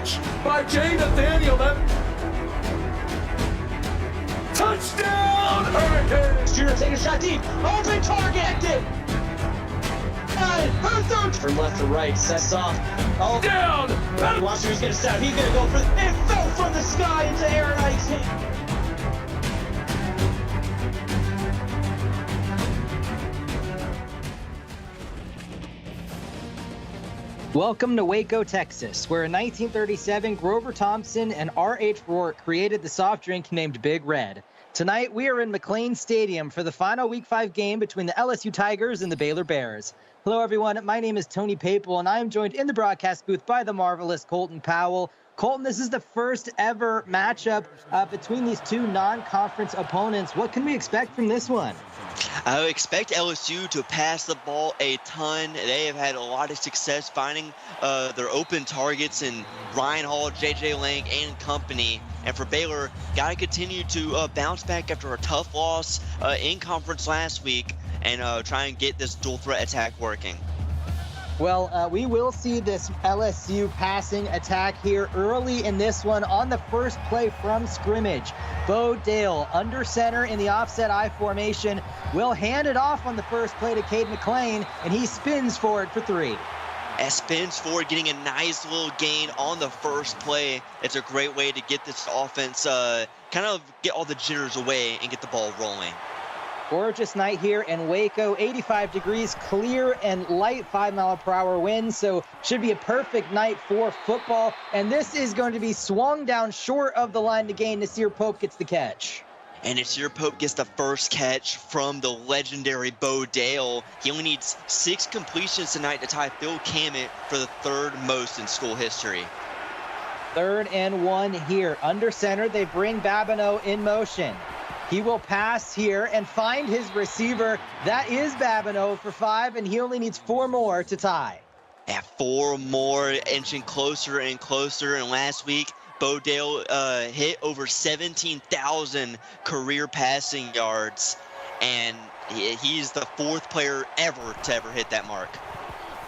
catch by Jay Nathaniel. Touchdown, Hurricanes! Shooter taking a shot deep. Open target! Her third from left to right. Sets off. Oh, Down! watch who's gonna step. He's gonna go for it. Fell from the sky into Aaron Ike's hand. Welcome to Waco, Texas, where in 1937, Grover Thompson and R.H. Rourke created the soft drink named Big Red. Tonight, we are in McLean Stadium for the final Week 5 game between the LSU Tigers and the Baylor Bears. Hello, everyone. My name is Tony Papel, and I am joined in the broadcast booth by the marvelous Colton Powell. Colton, this is the first ever matchup between these two non-conference opponents. What can we expect from this one? I expect LSU to pass the ball a ton. They have had a lot of success finding their open targets in Ryan Hall, J.J. Lang, and company. And for Baylor, got to continue to bounce back after a tough loss in conference last week and try and get this dual threat attack working. Well, we will see this LSU passing attack here early in this one on the first play from scrimmage. Bo Dale under center in the offset I formation will hand it off on the first play to Cade McLean, and he spins forward for 3. As spins forward, getting a nice little gain on the first play. It's a great way to get this offense, kind of get all the jitters away and get the ball rolling. Gorgeous night here in Waco, 85 degrees, clear and light 5-mile-per-hour winds, so should be a perfect night for football. And this is going to be swung down short of the line to gain. Nasir Pope gets the catch. And Nasir Pope gets the first catch from the legendary Bo Dale. He only needs 6 completions tonight to tie Phil Cammett for the 3rd most in school history. 3rd and 1 here. Under center, they bring Babineau in motion. He will pass here and find his receiver. That is Babineau for 5, and he only needs 4 more to tie. At 4 more, inching closer and closer. And last week, Bo Dale hit over 17,000 career passing yards, and he's the 4th player ever to ever hit that mark.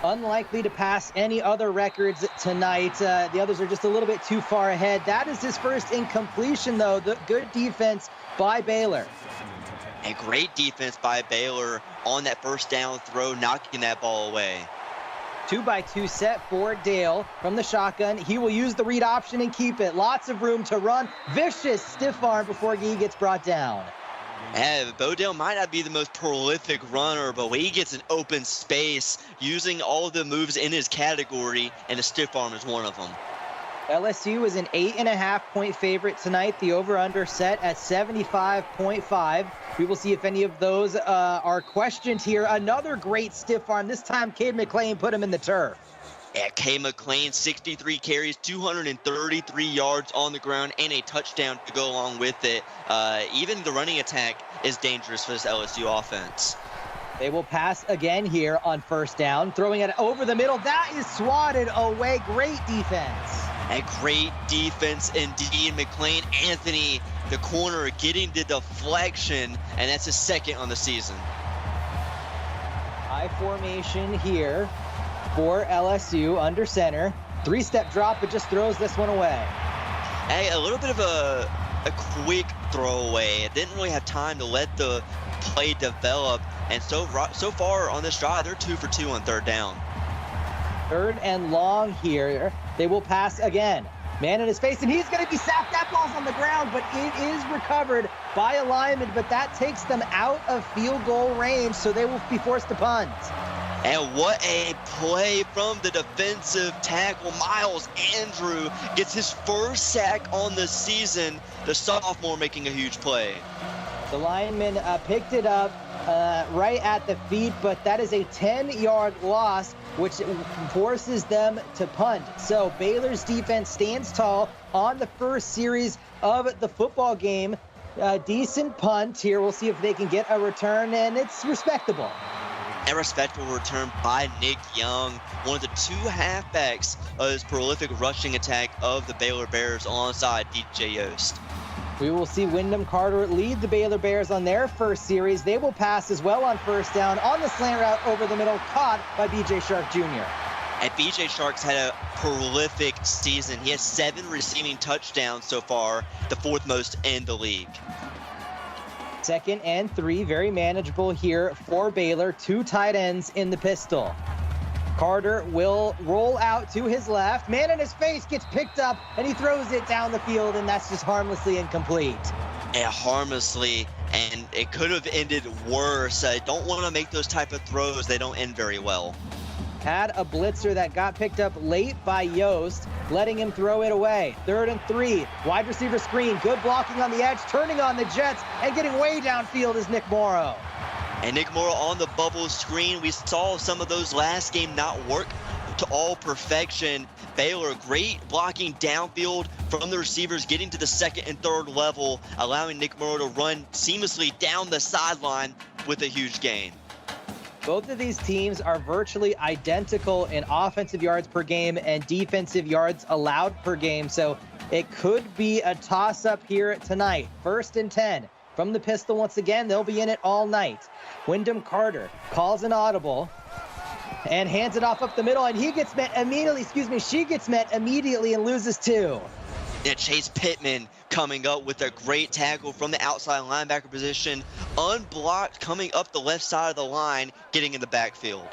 Unlikely to pass any other records tonight. The others are just a little bit too far ahead. That is his first incompletion, though. The good defense by Baylor. A great defense by Baylor on that first down throw, knocking that ball away. 2-by-2 set for Dale from the shotgun. He will use the read option and keep it. Lots of room to run. Vicious stiff arm before he gets brought down. Bo Dale might not be the most prolific runner, but when he gets an open space, using all of the moves in his category, and a stiff arm is one of them. LSU is an 8.5-point favorite tonight. The over-under set at 75.5. We will see if any of those are questioned here. Another great stiff arm. This time, Cade McLean put him in the turf. Yeah, Cade McLean, 63 carries, 233 yards on the ground, and a touchdown to go along with it. Even the running attack is dangerous for this LSU offense. They will pass again here on first down, throwing it over the middle. That is swatted away. Great defense. A great defense indeed. McLean Anthony, the corner, getting the deflection, and that's his 2nd on the season. I formation here for LSU under center. 3-step drop, but just throws this one away. A little bit of a quick throwaway. It didn't really have time to let the play develop, and so far on this drive, they're 2 for 2 on 3rd down. 3rd and long here. They will pass again. Man in his face, and he's going to be sacked. That ball's on the ground, but it is recovered by a lineman, but that takes them out of field goal range, so they will be forced to punt. And what a play from the defensive tackle. Miles Andrew gets his first sack on the season. The sophomore making a huge play. The lineman picked it up right at the feet, but that is a 10-yard loss, which forces them to punt. So Baylor's defense stands tall on the first series of the football game. Decent punt here. We'll see if they can get a return, and it's respectable. A respectable return by Nick Young, one of the 2 halfbacks of this prolific rushing attack of the Baylor Bears alongside DJ Yost. We will see Wyndham Carter lead the Baylor Bears on their first series. They will pass as well on first down on the slant route over the middle, caught by BJ Sharp Jr. And BJ Sharks had a prolific season. He has 7 receiving touchdowns so far, the 4th most in the league. 2nd and 3, very manageable here for Baylor. 2 tight ends in the pistol. Carter will roll out to his left. Man in his face gets picked up, and he throws it down the field, and that's just harmlessly incomplete. Yeah, harmlessly, and it could have ended worse. I don't want to make those type of throws. They don't end very well. Had a blitzer that got picked up late by Yost, letting him throw it away. 3rd and 3, wide receiver screen, good blocking on the edge, turning on the Jets, and getting way downfield is Nick Morrow. And Nick Morrow on the bubble screen. We saw some of those last game not work to all perfection. Baylor, great blocking downfield from the receivers, getting to the 2nd and 3rd level, allowing Nick Morrow to run seamlessly down the sideline with a huge gain. Both of these teams are virtually identical in offensive yards per game and defensive yards allowed per game, so it could be a toss-up here tonight. 1st and 10 from the pistol once again. They'll be in it all night. Wyndham Carter calls an audible and hands it off up the middle, and he gets met immediately. She gets met immediately and loses 2. Yeah, Chase Pittman coming up with a great tackle from the outside linebacker position, unblocked, coming up the left side of the line, getting in the backfield.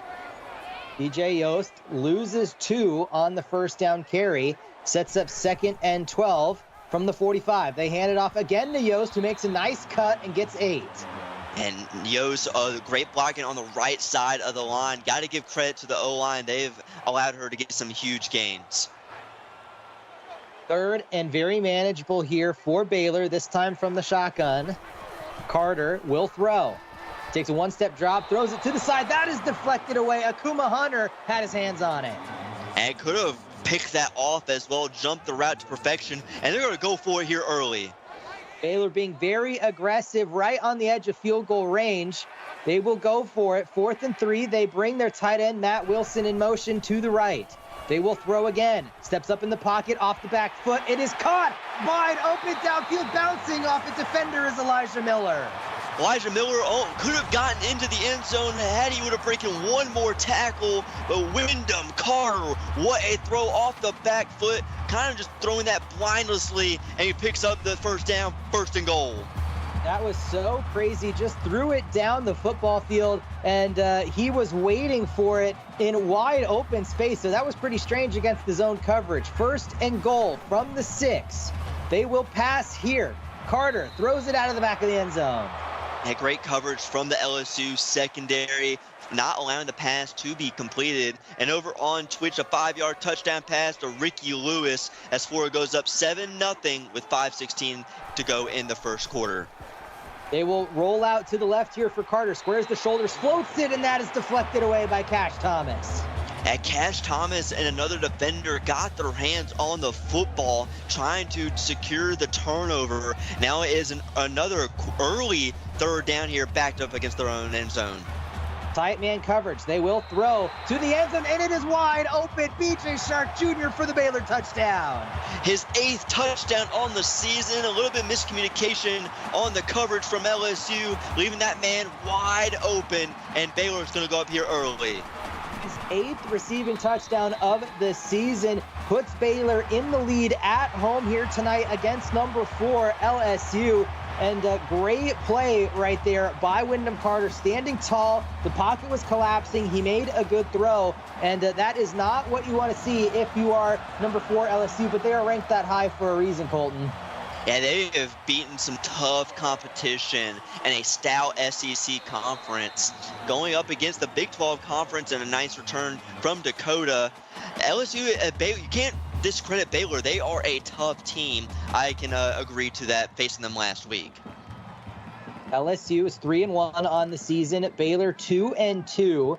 DJ Yost loses 2 on the 1st down carry, sets up 2nd and 12 from the 45. They hand it off again to Yost, who makes a nice cut and gets 8. And Yost, great blocking on the right side of the line. Got to give credit to the O-line. They've allowed her to get some huge gains. 3rd and very manageable here for Baylor, this time from the shotgun. Carter will throw. Takes a 1-step drop, throws it to the side. That is deflected away. Akuma Hunter had his hands on it. And could have picked that off as well, jumped the route to perfection, and they're going to go for it here early. Baylor being very aggressive right on the edge of field goal range. They will go for it. 4th and 3. They bring their tight end, Matt Wilson, in motion to the right. They will throw again. Steps up in the pocket, off the back foot. It is caught. Wide open downfield, bouncing off a defender is Elijah Miller. Elijah Miller could have gotten into the end zone had he would have broken one more tackle, but Wyndham Carter, what a throw off the back foot, kind of just throwing that blindlessly, and he picks up the 1st down, 1st and goal. That was so crazy, just threw it down the football field, and he was waiting for it in wide open space, so that was pretty strange against the zone coverage. 1st and goal from the 6. They will pass here. Carter throws it out of the back of the end zone. Had great coverage from the LSU secondary, not allowing the pass to be completed. And over on Twitch, a 5-yard touchdown pass to Ricky Lewis as Florida goes up 7-0 with 5:16 to go in the 1st quarter. They will roll out to the left here for Carter. Squares the shoulders, floats it, and that is deflected away by Cash Thomas. And Cash Thomas and another defender got their hands on the football, trying to secure the turnover. Now it is another early 3rd down here, backed up against their own end zone. Tight man coverage. They will throw to the end zone, and it is wide open. BJ Shark Jr. for the Baylor touchdown. His 8th touchdown on the season. A little bit miscommunication on the coverage from LSU, leaving that man wide open, and Baylor's going to go up here early. His 8th receiving touchdown of the season puts Baylor in the lead at home here tonight against number 4 LSU. And a great play right there by Wyndham Carter, standing tall. The pocket was collapsing. He made a good throw, and that is not what you want to see if you are number 4 LSU, but they are ranked that high for a reason, Colton. Yeah, they have beaten some tough competition in a stout SEC conference. Going up against the Big 12 conference and a nice return from Dakota. LSU, you can't discredit Baylor. They are a tough team. I can agree to that, facing them last week. LSU is 3-1 on the season. Baylor 2-2.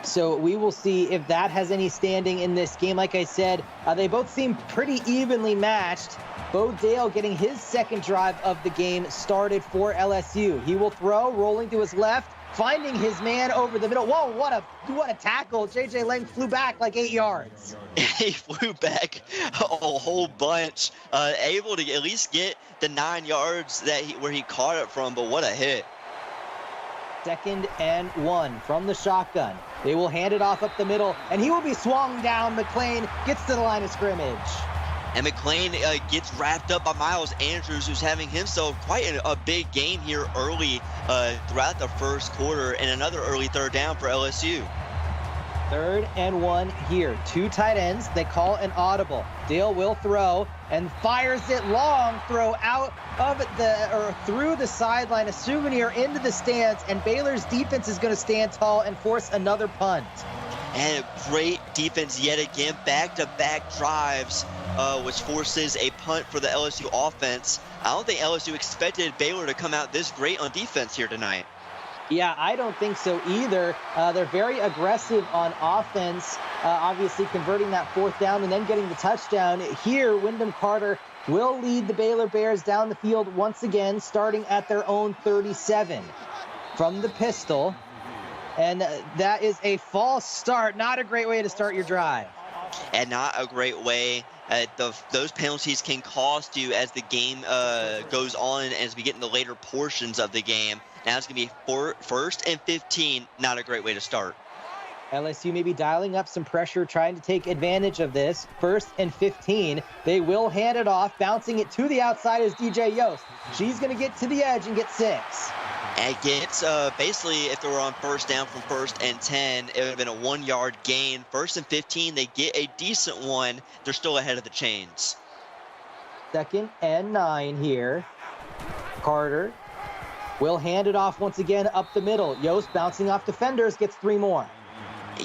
So we will see if that has any standing in this game. Like I said, they both seem pretty evenly matched. Bo Dale getting his 2nd drive of the game started for LSU. He will throw, rolling to his left, finding his man over the middle. Whoa, what a tackle. JJ Lang flew back like 8 yards. He flew back a whole bunch, able to at least get the 9 yards where he caught it from, but what a hit. 2nd and 1 from the shotgun. They will hand it off up the middle, and he will be swung down. McLean gets to the line of scrimmage. And McLean gets wrapped up by Miles Andrews, who's having himself quite a big game here early throughout the first quarter, and another early 3rd down for LSU. 3rd and 1 here. 2 tight ends. They call an audible. Dale will throw and fires it long. Throw out of through the sideline, a souvenir into the stands, and Baylor's defense is going to stand tall and force another punt. And a great defense yet again, back-to-back drives, which forces a punt for the LSU offense. I don't think LSU expected Baylor to come out this great on defense here tonight. Yeah, I don't think so either. They're very aggressive on offense, obviously converting that 4th down and then getting the touchdown. Here, Wyndham Carter will lead the Baylor Bears down the field once again, starting at their own 37 from the pistol. And that is a false start. Not a great way to start your drive. And not a great way. Those penalties can cost you as the game goes on, as we get in the later portions of the game. Now it's going to be 1st and 15. Not a great way to start. LSU may be dialing up some pressure, trying to take advantage of this. 1st and 15. They will hand it off. Bouncing it to the outside is DJ Yost. She's going to get to the edge and get 6. And gets basically, if they were on 1st down from 1st and 10, it would have been a 1-yard gain. 1st and 15, they get a decent one. They're still ahead of the chains. 2nd and 9 here. Carter will hand it off once again up the middle. Yost bouncing off defenders, gets 3 more.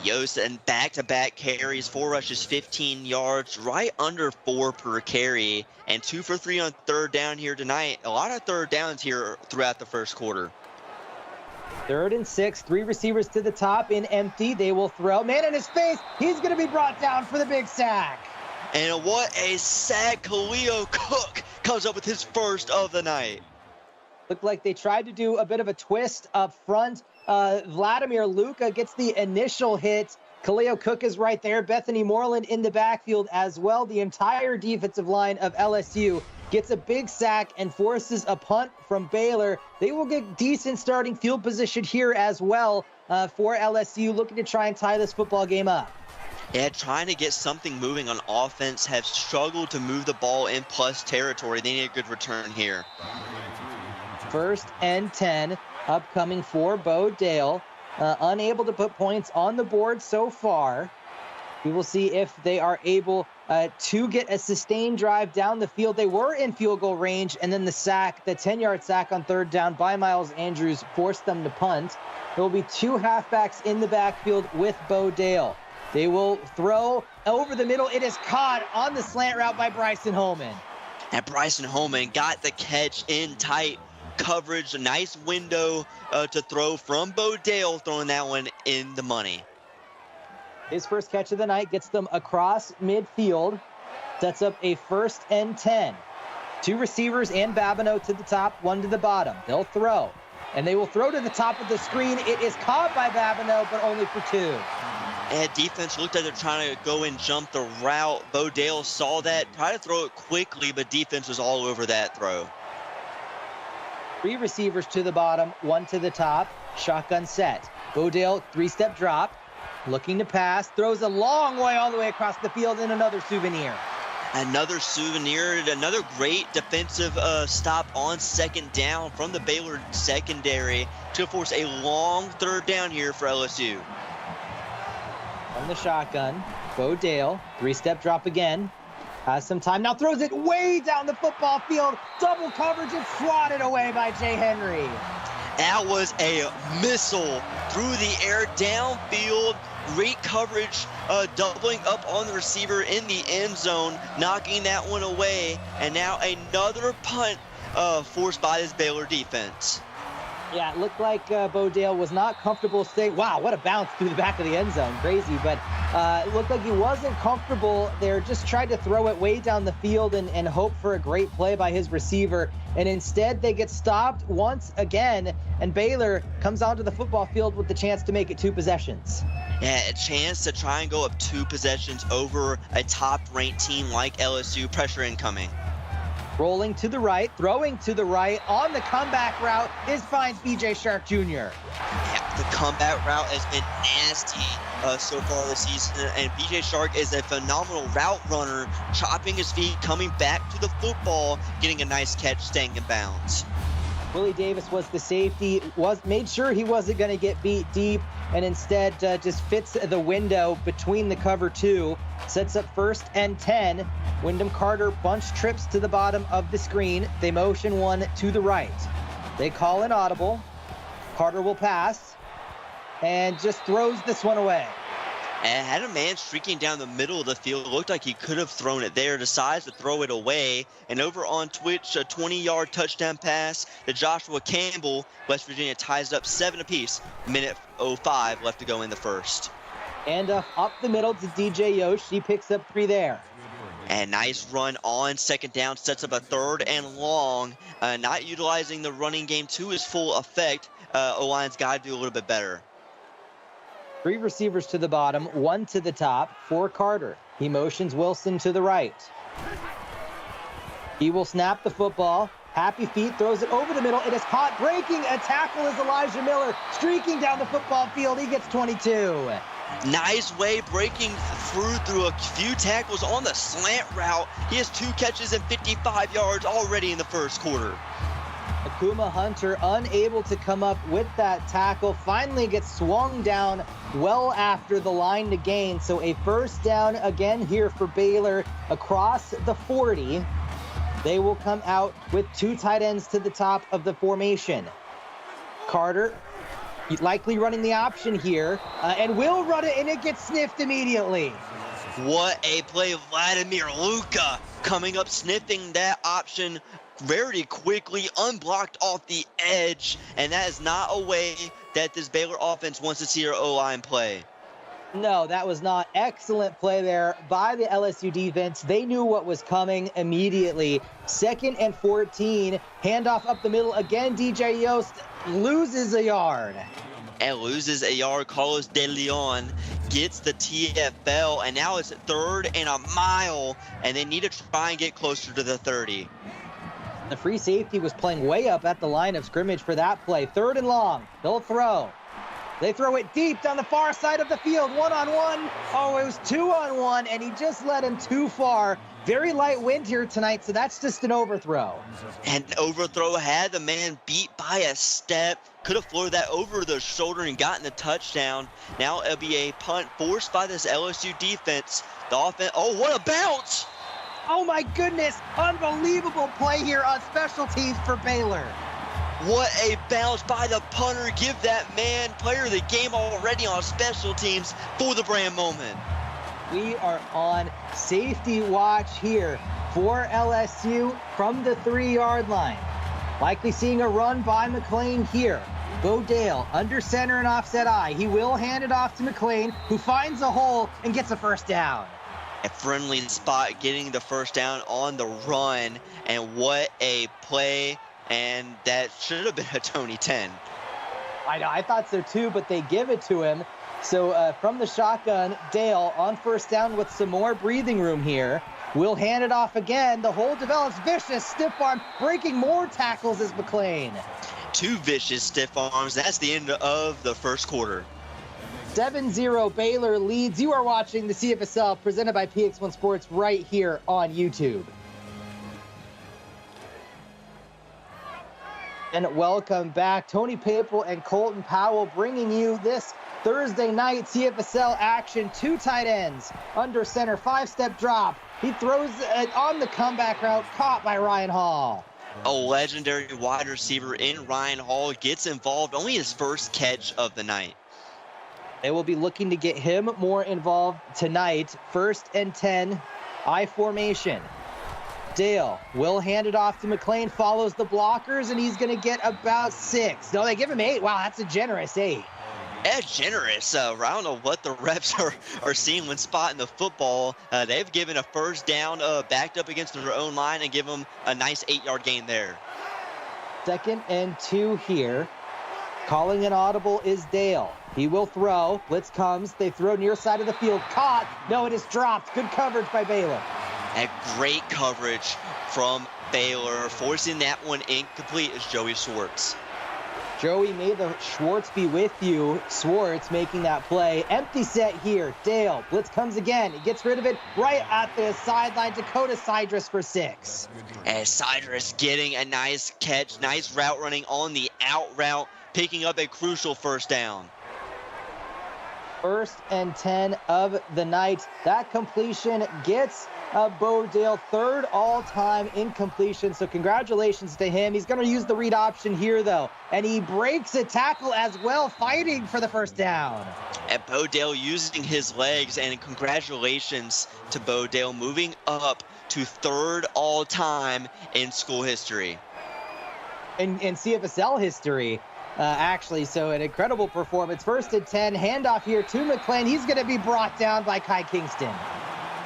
Yost and back-to-back carries, 4 rushes, 15 yards, right under 4 per carry, and 2 for 3 on 3rd down here tonight. A lot of 3rd downs here throughout the first quarter. 3rd and 6, 3 receivers to the top in empty. They will throw. Man in his face. He's going to be brought down for the big sack. And what a sack. Khalil Cook comes up with his 1st of the night. Looked like they tried to do a bit of a twist up front. Vladimir Luka gets the initial hit. Khalil Cook is right there. Bethany Moreland in the backfield as well. The entire defensive line of LSU gets a big sack and forces a punt from Baylor. They will get decent starting field position here as well for LSU, looking to try and tie this football game up. Yeah, trying to get something moving on offense, have struggled to move the ball in plus territory. They need a good return here. 1st and 10 upcoming for Bo Dale. Unable to put points on the board so far. We will see if they are able to get a sustained drive down the field. They were in field goal range, and then the 10-yard sack on 3rd down by Miles Andrews forced them to punt. There will be 2 halfbacks in the backfield with Bo Dale. They will throw over the middle. It is caught on the slant route by Bryson Holman. And Bryson Holman got the catch in tight coverage. A nice window to throw from Bo Dale, throwing that one in the money. His first catch of the night gets them across midfield. Sets up a 1st and 10. 2 receivers and Babineau to the top, 1 to the bottom. They'll throw. And they will throw to the top of the screen. It is caught by Babineau, but only for 2. And defense looked like they're trying to go and jump the route. Bo Dale saw that, tried to throw it quickly, but defense was all over that throw. 3 receivers to the bottom, 1 to the top. Shotgun set. Bo Dale, 3-step drop. Looking to pass. Throws a long way all the way across the field, and another souvenir. Another souvenir. Another great defensive stop on 2nd down from the Baylor secondary to force a long 3rd down here for LSU. From the shotgun, Bo Dale, 3-step drop again. Has some time, now throws it way down the football field. Double coverage and swatted away by Jay Henry. That was a missile through the air, downfield. Great coverage, doubling up on the receiver in the end zone, knocking that one away. And now another punt forced by this Baylor defense. Yeah, it looked like Bo Dale was not comfortable staying. Wow, what a bounce through the back of the end zone. Crazy, but it looked like he wasn't comfortable there. Just tried to throw it way down the field and hope for a great play by his receiver. And instead, they get stopped once again, and Baylor comes onto the football field with the chance to make it 2 possessions. Yeah, a chance to try and go up 2 possessions over a top-ranked team like LSU. Pressure incoming. Rolling to the right, throwing to the right, on the comeback route finds BJ Shark Jr. Yeah, the comeback route has been nasty so far this season, and BJ Shark is a phenomenal route runner, chopping his feet, coming back to the football, getting a nice catch, staying in bounds. Willie Davis was the safety, made sure he wasn't going to get beat deep, and instead just fits the window between the cover two, sets up 1st and 10. Wyndham Carter bunch trips to the bottom of the screen. They motion one to the right. They call an audible. Carter will pass and just throws this one away. And had a man streaking down the middle of the field. It looked like he could have thrown it there, decides to throw it away. And over on Twitch, a 20-yard touchdown pass to Joshua Campbell. West Virginia ties it up 7 apiece. Minute 05 left to go in the first. And up the middle to DJ Yosh. He picks up 3 there. And nice run on 2nd down, sets up a 3rd and long. Not utilizing the running game to its full effect. O-line's got to do a little bit better. 3 receivers to the bottom, 1 to the top for Carter. He motions Wilson to the right. He will snap the football. Happy feet, throws it over the middle. It is caught. Breaking a tackle is Elijah Miller. Streaking down the football field. He gets 22. Nice way breaking through a few tackles on the slant route. He has 2 catches and 55 yards already in the first quarter. Akuma Hunter unable to come up with that tackle, finally gets swung down well after the line to gain. So a 1st down again here for Baylor across the 40. They will come out with 2 tight ends to the top of the formation. Carter likely running the option here and will run it, and it gets sniffed immediately. What a play. Vladimir Luka coming up, sniffing that option very quickly, unblocked off the edge, and that is not a way that this Baylor offense wants to see their O-line play. No, that was not. Excellent play there by the LSU defense. They knew what was coming immediately. 2nd and 14, handoff up the middle again. DJ Yost loses a yard. And loses a yard. Carlos De Leon gets the TFL, and now it's 3rd and a mile, and they need to try and get closer to the 30. The free safety was playing way up at the line of scrimmage for that play. 3rd and long. They'll throw. They throw it deep down the far side of the field. 1-on-1. Oh, it was 2-on-1, and he just let him too far. Very light wind here tonight, so that's just an overthrow. And overthrow had the man beat by a step. Could have floated that over the shoulder and gotten the touchdown. Now it'll be a punt forced by this LSU defense. The offense, oh, what a bounce! Oh my goodness, unbelievable play here on special teams for Baylor. What a bounce by the punter. Give that man player of the game already on special teams for the brand moment. We are on safety watch here for LSU from the 3-yard line. Likely seeing a run by McLean here. Bo Dale under center and offset eye. He will hand it off to McLean, who finds a hole and gets a 1st down. A friendly spot, getting the 1st down on the run, and what a play, and that should have been a Tony 10. I know, I thought so too, but they give it to him. So from the shotgun, Dale on 1st down with some more breathing room here. Will hand it off again. The hole develops. Vicious stiff arm, breaking more tackles is McLean. 2 vicious stiff arms. That's the end of the first quarter. 7-0 Baylor leads. You are watching the CFSL presented by PX1 Sports right here on YouTube. And welcome back. Tony Papel and Colton Powell bringing you this Thursday night CFSL action. 2 tight ends under center, 5-step drop. He throws it on the comeback route, caught by Ryan Hall. A legendary wide receiver in Ryan Hall gets involved, only his 1st catch of the night. They will be looking to get him more involved tonight. 1st and 10, I formation. Dale will hand it off to McLean, follows the blockers, and he's going to get about 6. No, they give him 8. Wow, that's a generous 8. Yeah, generous. I don't know what the refs are seeing when spotting the football. They've given a 1st down backed up against their own line and give them a nice 8-yard gain there. 2nd and 2 here. Calling an audible is Dale. He will throw. Blitz comes. They throw near side of the field. Caught. No, it is dropped. Good coverage by Baylor. And great coverage from Baylor. Forcing that one incomplete is Joey Schwartz. Joey, may the Schwartz be with you. Schwartz making that play. Empty set here. Dale, blitz comes again. He gets rid of it right at the sideline. Dakota Sidrus for 6. And Sidrus getting a nice catch, nice route running on the out route, picking up a crucial first down. 1st and 10 of the night. That completion gets Bodale 3rd all-time in completion. So congratulations to him. He's going to use the read option here, though. And he breaks a tackle as well, fighting for the first down. And Bodale using his legs, and congratulations to Bodale moving up to 3rd all-time in school history. In CFSL history. Actually, so an incredible performance. 1st and 10, handoff here to McLean. He's going to be brought down by Kai Kingston.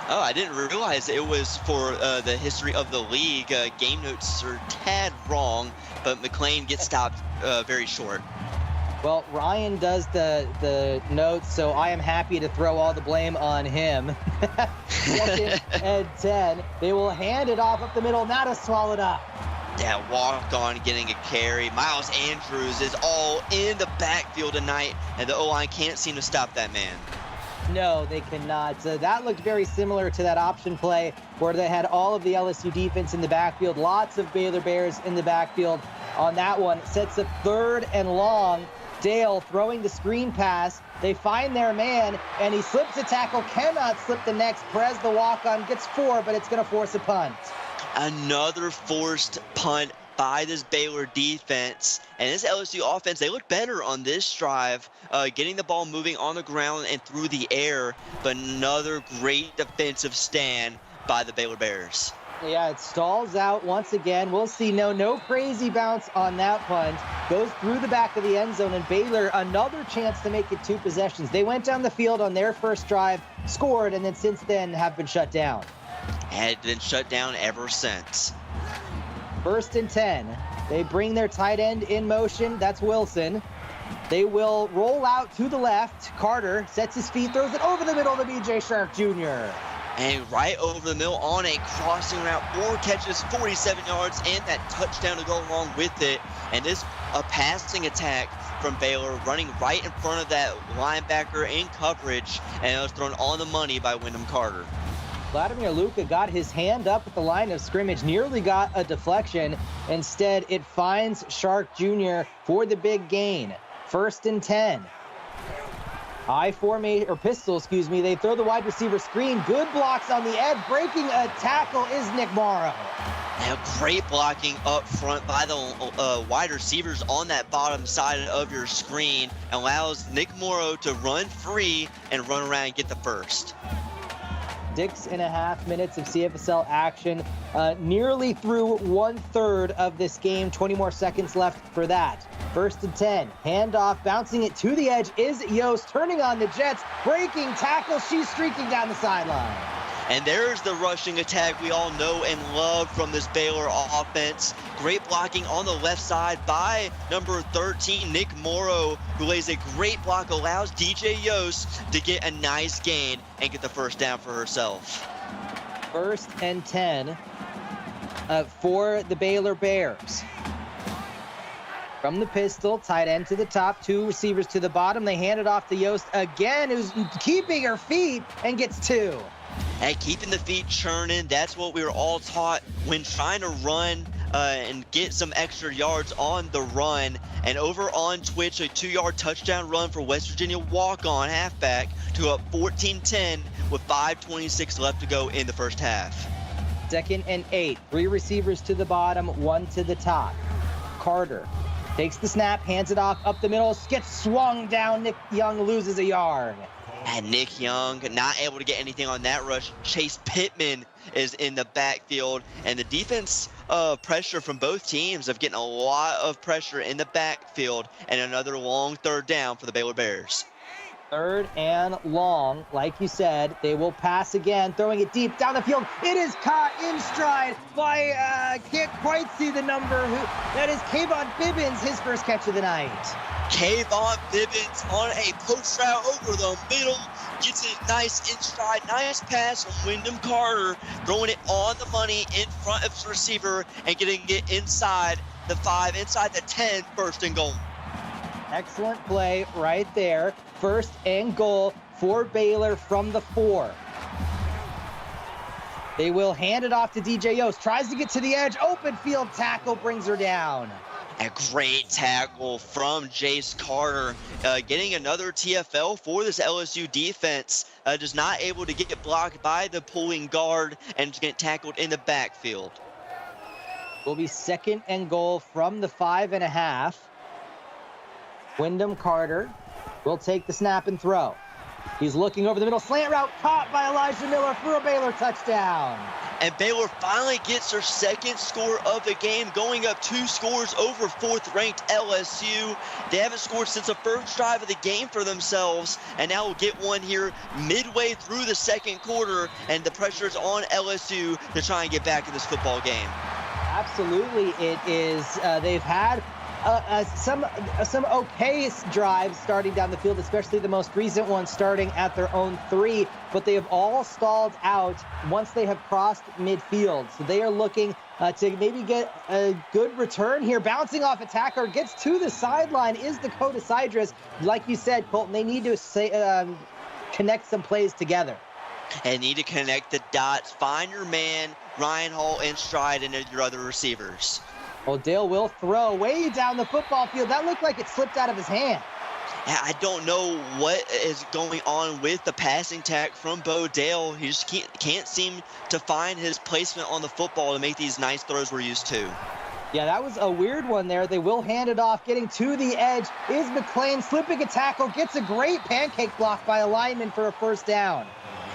Oh, I didn't realize it was for the history of the league. Game notes are tad wrong, but McLean gets stopped very short. Well, Ryan does the notes, so I am happy to throw all the blame on him. 2nd and 10. They will hand it off up the middle, now to swallow it up. Yeah, walk on getting a carry. Miles Andrews is all in the backfield tonight, and the O-line can't seem to stop that man. No, they cannot. That looked very similar to that option play where they had all of the LSU defense in the backfield. Lots of Baylor Bears in the backfield on that one. Sets up 3rd and long. Dale throwing the screen pass. They find their man, and he slips a tackle. Cannot slip the next. Perez, the walk-on, gets 4, but it's going to force a punt. Another forced punt by this Baylor defense. And this LSU offense, they look better on this drive, getting the ball moving on the ground and through the air. But another great defensive stand by the Baylor Bears. Yeah, it stalls out once again. We'll see. No crazy bounce on that punt. Goes through the back of the end zone, and Baylor, another chance to make it 2 possessions. They went down the field on their first drive, scored, and then since then have been shut down. Had been shut down ever since. 1st and 10. They bring their tight end in motion. That's Wilson. They will roll out to the left. Carter sets his feet, throws it over the middle to B.J. Sharp Jr. And right over the middle on a crossing route. 4 catches, 47 yards, and that touchdown to go along with it. And this a passing attack from Baylor, running right in front of that linebacker in coverage, and it was thrown on the money by Wyndham Carter. Vladimir Luka got his hand up at the line of scrimmage, nearly got a deflection. Instead, it finds Shark Jr. for the big gain. 1st and 10. Pistol, they throw the wide receiver screen. Good blocks on the edge. Breaking a tackle is Nick Morrow. Now, great blocking up front by the wide receivers on that bottom side of your screen. Allows Nick Morrow to run free and run around and get the first. 6.5 minutes of CFSL action, nearly through 1/3 of this game. 20 more seconds left for that. 1st and 10, handoff, bouncing it to the edge is Yost, turning on the Jets, breaking tackle. She's streaking down the sideline. And there's the rushing attack we all know and love from this Baylor offense. Great blocking on the left side by number 13, Nick Morrow, who lays a great block, allows DJ Yost to get a nice gain and get the first down for herself. 1st and 10 for the Baylor Bears. From the pistol, tight end to the top, 2 receivers to the bottom. They hand it off to Yost again, who's keeping her feet and gets 2. Hey, keeping the feet churning, that's what we were all taught when trying to run and get some extra yards on the run. And over on Twitch, a 2-yard touchdown run for West Virginia walk-on halfback to up 14-10 with 5:26 left to go in the first half. 2nd and 8, 3 receivers to the bottom, 1 to the top. Carter takes the snap, hands it off up the middle, gets swung down. Nick Young loses a yard. And Nick Young not able to get anything on that rush. Chase Pittman is in the backfield, and the defense pressure from both teams of getting a lot of pressure in the backfield, and another long 3rd down for the Baylor Bears. 3rd and long, like you said, they will pass again, throwing it deep down the field. It is caught in stride by, can't quite see the number, that is Kayvon Bibbins, his first catch of the night. Kayvon Bibbins on a post route over the middle. Gets it nice in stride. Nice pass from Wyndham Carter. Throwing it on the money in front of the receiver and getting it inside the 5, inside the 10, first and goal. Excellent play right there. First and goal for Baylor from the 4. They will hand it off to DJ Yost. Tries to get to the edge. Open field tackle brings her down. A great tackle from Jace Carter, getting another TFL for this LSU defense. Just not able to get blocked by the pulling guard and get tackled in the backfield. Will be second and goal from the 5.5. Wyndham Carter will take the snap and throw. He's looking over the middle, slant route caught by Elijah Miller for a Baylor touchdown. And Baylor finally gets their second score of the game, going up 2 scores over 4th-ranked LSU. They haven't scored since the first drive of the game for themselves, and now we'll get one here midway through the second quarter, and the pressure is on LSU to try and get back in this football game. Absolutely, it is. They've had some okay drives starting down the field, especially the most recent one starting at their own 3, but they have all stalled out once they have crossed midfield. So they are looking to maybe get a good return here. Bouncing off attacker, gets to the sideline is Dakota Sidris. Like you said, Colton, they need to connect some plays together. And need to connect the dots. Find your man, Ryan Hall, in stride, and your other receivers. Odell will throw way down the football field. That looked like it slipped out of his hand. I don't know what is going on with the passing attack from Bodale. He just can't seem to find his placement on the football to make these nice throws we're used to. Yeah, that was a weird one there. They will hand it off. Getting to the edge is McLean, slipping a tackle, gets a great pancake block by a lineman for a first down.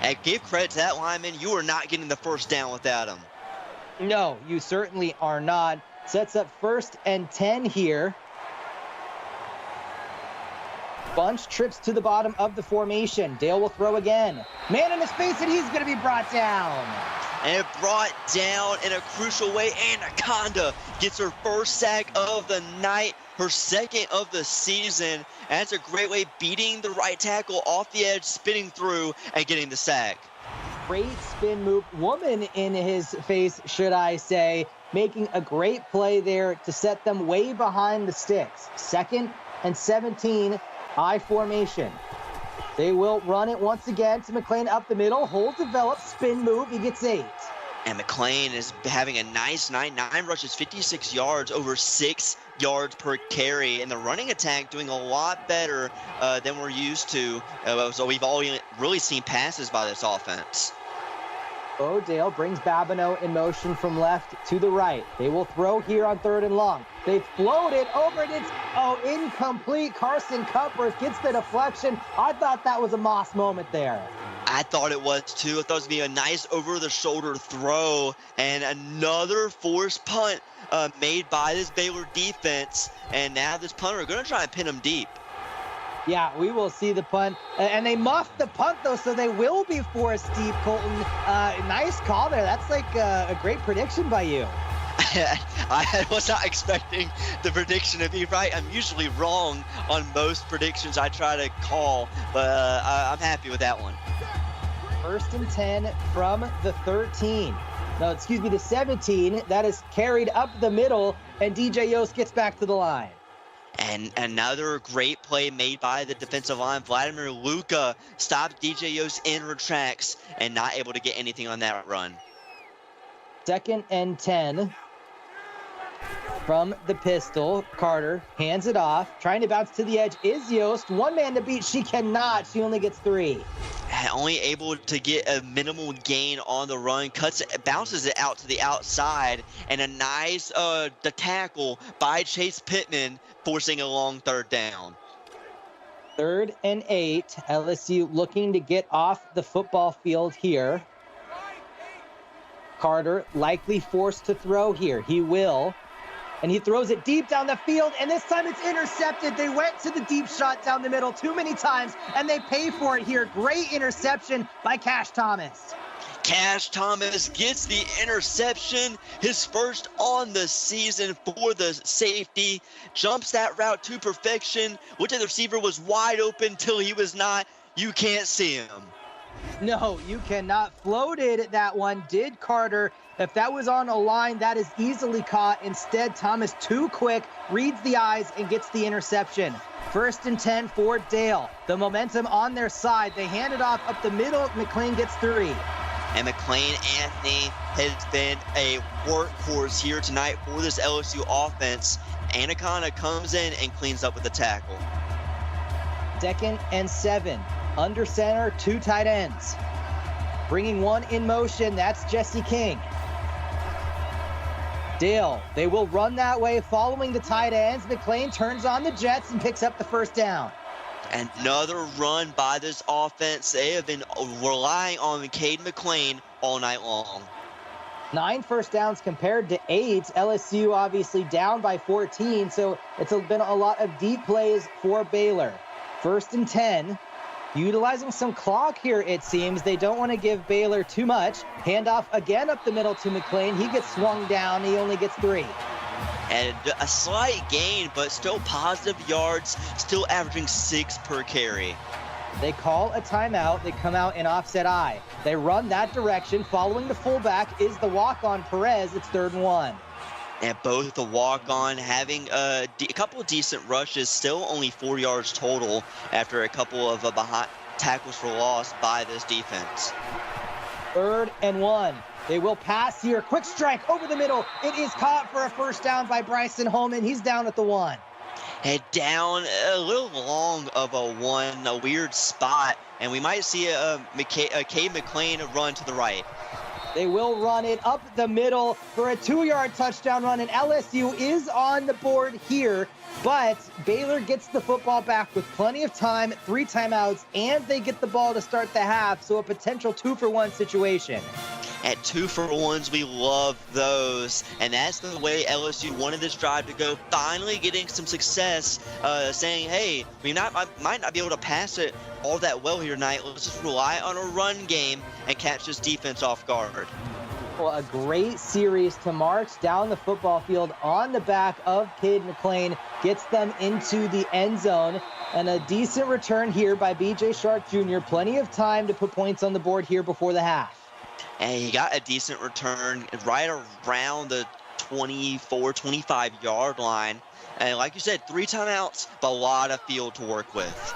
And give credit to that lineman. You are not getting the first down without him. No, you certainly are not. Sets up 1st and 10 here. Bunch trips to the bottom of the formation. Dale will throw again. Man in his face, and he's going to be brought down. And brought down in a crucial way. Anaconda gets her first sack of the night, her second of the season. And that's a great way, beating the right tackle off the edge, spinning through, and getting the sack. Great spin move. Woman in his face, should I say. Making a great play there to set them way behind the sticks. 2nd and 17, I formation. They will run it once again to McLean up the middle. Hold develops, spin move, he gets 8. And McLean is having a nice night. 9 rushes, 56 yards, over 6 yards per carry. And the running attack doing a lot better than we're used to. So we've all really seen passes by this offense. Bodale brings Babineau in motion from left to the right. They will throw here on 3rd and long. They float it over and it's, incomplete. Carson Cupworth gets the deflection. I thought that was a Moss moment there. I thought it was too. I thought it was going to be a nice over-the-shoulder throw. And another forced punt made by this Baylor defense. And now this punter are going to try and pin him deep. Yeah, we will see the punt. And they muffed the punt, though, so they will be forced deep, Colton. Nice call there. That's like a great prediction by you. I was not expecting the prediction to be right. I'm usually wrong on most predictions I try to call, but I'm happy with that one. 1st and 10 from the 13. No, excuse me, the 17. That is carried up the middle, and DJ Yost gets back to the line. And another great play made by the defensive line. Vladimir Luka stopped DJ Yost in her tracks and not able to get anything on that run. 2nd and 10 from the pistol. Carter hands it off. Trying to bounce to the edge is Yost. One man to beat. She cannot. She only gets 3. Only able to get a minimal gain on the run. Bounces it out to the outside. And a nice the tackle by Chase Pittman, forcing a long 3rd down. 3rd and 8. LSU looking to get off the football field here. Carter likely forced to throw here. He will. And he throws it deep down the field, and this time it's intercepted. They went to the deep shot down the middle too many times, and they pay for it here. Great interception by Cash Thomas. Cash Thomas gets the interception, his first on the season for the safety, jumps that route to perfection. Looked at the receiver, was wide open till he was not. You can't see him. No, you cannot. Floated that one, did Carter. If that was on a line, that is easily caught. Instead, Thomas too quick, reads the eyes, and gets the interception. 1st and 10 for Dale. The momentum on their side. They hand it off up the middle. McLean gets 3. And McLean Anthony has been a workhorse here tonight for this LSU offense. Anaconda comes in and cleans up with the tackle. 2nd and 7. Under center, 2 tight ends. Bringing one in motion, that's Jesse King. Dale, they will run that way following the tight ends. McLean turns on the Jets and picks up the 1st down. Another run by this offense. They have been relying on Cade McLean all night long. 9 first downs compared to 8. LSU obviously down by 14, so it's been a lot of deep plays for Baylor. 1st and 10. Utilizing some clock here, it seems. They don't want to give Baylor too much. Handoff again up the middle to McLean. He gets swung down. He only gets 3. And a slight gain, but still positive yards, still averaging 6 per carry. They call a timeout. They come out in offset eye. They run that direction. Following the fullback is the walk-on Perez. It's 3rd and 1. And both the walk-on having a couple of decent rushes, still only 4 yards total after a couple of behind tackles for loss by this defense. 3rd and 1. They will pass here. Quick strike over the middle. It is caught for a 1st down by Bryson Holman. He's down at the 1. Head down a little long of a 1, a weird spot, and we might see a Cade McLean run to the right. They will run it up the middle for a 2-yard touchdown run, and LSU is on the board here, but Baylor gets the football back with plenty of time, 3 timeouts, and they get the ball to start the half, so a potential 2-for-1 situation. At 2-for-1s, we love those, and that's the way LSU wanted this drive to go, finally getting some success, saying, hey, we might not be able to pass it all that well here tonight. Let's just rely on a run game and catch this defense off guard. Well, a great series to march down the football field on the back of Cade McLean, gets them into the end zone, and a decent return here by B.J. Sharp Jr. Plenty of time to put points on the board here before the half. And he got a decent return right around the 24, 25-yard line. And like you said, 3 timeouts, but a lot of field to work with.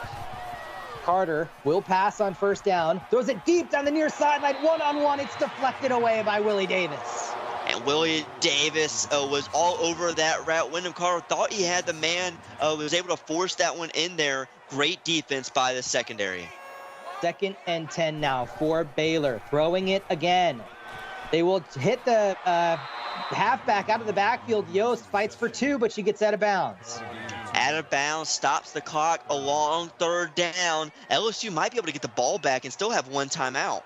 Carter will pass on 1st down. Throws it deep down the near sideline. 1-on-1. It's deflected away by Willie Davis. And Willie Davis was all over that route. Wyndham Carter thought he had the man, was able to force that one in there. Great defense by the secondary. 2nd and 10 now for Baylor. Throwing it again. They will hit the halfback out of the backfield. Yost fights for 2, but she gets out of bounds. Out of bounds, stops the clock along 3rd down. LSU might be able to get the ball back and still have 1 timeout.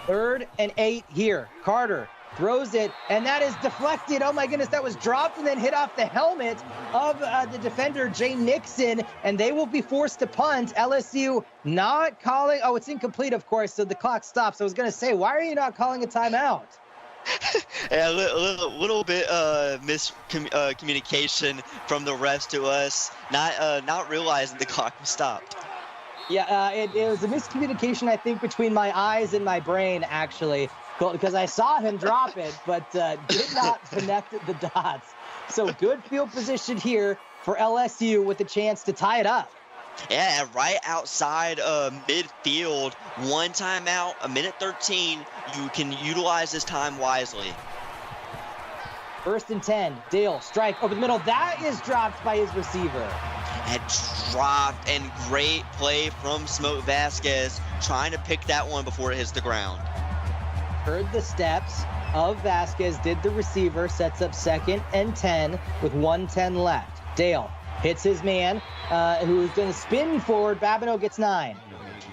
3rd and 8 here. Carter throws it, and that is deflected. Oh my goodness, that was dropped and then hit off the helmet of the defender, Jay Nixon, and they will be forced to punt. LSU not calling. Oh, it's incomplete, of course, so the clock stops. I was going to say, why are you not calling a timeout? Yeah, a little bit miscommunication from the refs to us, not realizing the clock was stopped. Yeah, it was a miscommunication, I think, between my eyes and my brain, actually, because I saw him drop it, but did not connect the dots. So good field position here for LSU with a chance to tie it up. Yeah, right outside midfield, 1 timeout, 1:13. You can utilize this time wisely. 1st and 10. Dale, strike over the middle. That is dropped by his receiver. And dropped, and great play from Smoke Vasquez, trying to pick that one before it hits the ground. Heard the steps of Vasquez, did the receiver, sets up 2nd and 10 with 1:10 left. Dale hits his man, who is going to spin forward. Babineau gets 9.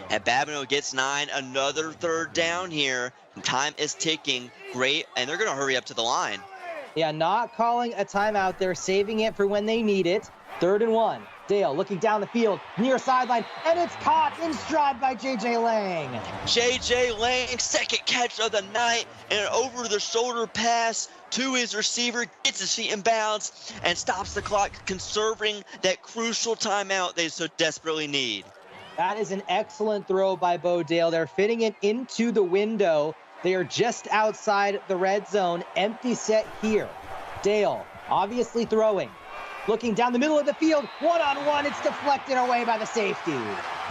And Babineau gets 9, another 3rd down here. Time is ticking. Great, and they're going to hurry up to the line. Yeah, not calling a timeout. They're saving it for when they need it. 3rd and 1 Dale looking down the field, near sideline, and it's caught in stride by J.J. Lang. J.J. Lang, second catch of the night, and an over-the-shoulder pass to his receiver, gets his feet in bounds, and stops the clock, conserving that crucial timeout they so desperately need. That is an excellent throw by Bo Dale. They're fitting it into the window. They are just outside the red zone. Empty set here. Dale obviously throwing. Looking down the middle of the field, one-on-one, it's deflected away by the safety.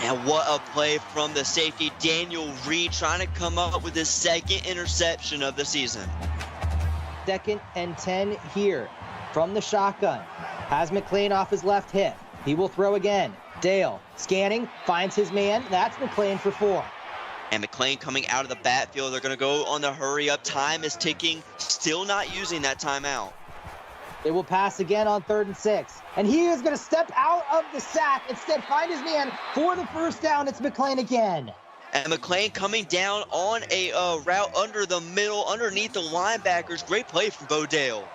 And what a play from the safety, Daniel Reed, trying to come up with his second interception of the season. 2nd and 10 here from the shotgun. Has McClain off his left hip. He will throw again. Dale scanning, finds his man. That's McClain for 4. And McClain coming out of the backfield. They're going to go on the hurry up. Time is ticking. Still not using that timeout. They will pass again on 3rd and 6. And he is going to step out of the sack. Instead, find his man for the first down. It's McClain again. And McClain coming down on a route under the middle, underneath the linebackers. Great play from Bo Dale.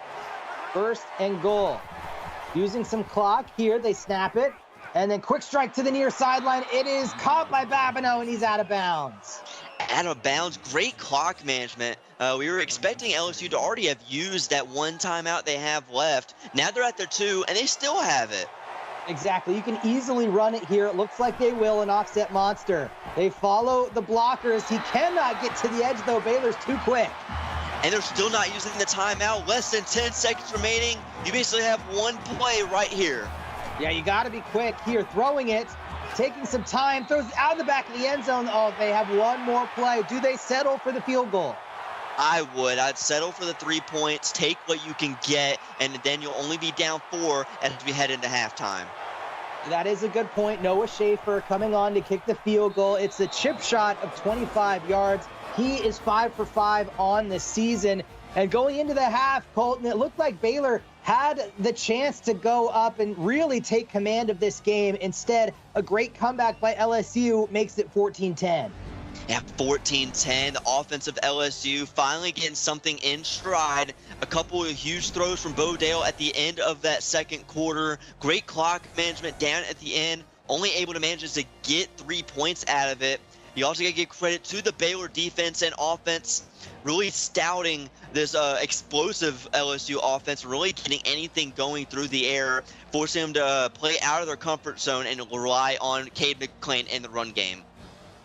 1st and goal. Using some clock here. They snap it. And then quick strike to the near sideline. It is caught by Babineau, and he's out of bounds. Out of bounds. Great clock management. We were expecting LSU to already have used that one timeout they have left. Now they're at their 2, and they still have it. Exactly. You can easily run it here. It looks like they will, an offset monster. They follow the blockers. He cannot get to the edge, though. Baylor's too quick. And they're still not using the timeout. Less than 10 seconds remaining. You basically have one play right here. Yeah, you got to be quick here. Throwing it, taking some time, throws it out of the back of the end zone. Oh, they have one more play. Do they settle for the field goal? I would. I'd settle for the 3 points, take what you can get, and then you'll only be down 4 as we head into halftime. That is a good point. Noah Schaefer coming on to kick the field goal. It's a chip shot of 25 yards. He is 5 for 5 on the season. And going into the half, Colton, it looked like Baylor had the chance to go up and really take command of this game. Instead, a great comeback by LSU makes it 14-10. Yeah, 14-10. The offense of LSU finally getting something in stride. A couple of huge throws from Bo Dale at the end of that second quarter. Great clock management down at the end. Only able to manage to get 3 points out of it. You also got to give credit to the Baylor defense and offense, really stouting this explosive LSU offense, really getting anything going through the air, forcing them to play out of their comfort zone and rely on Cade McClain in the run game.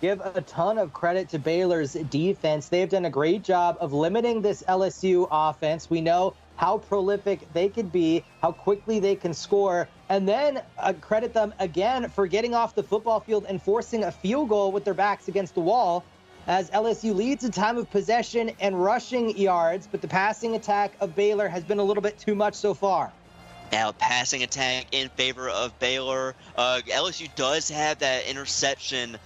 Give a ton of credit to Baylor's defense. They've done a great job of limiting this LSU offense. We know how prolific they could be, how quickly they can score, and then credit them again for getting off the football field and forcing a field goal with their backs against the wall as LSU leads in time of possession and rushing yards, but the passing attack of Baylor has been a little bit too much so far. Now, passing attack in favor of Baylor. LSU does have that interception,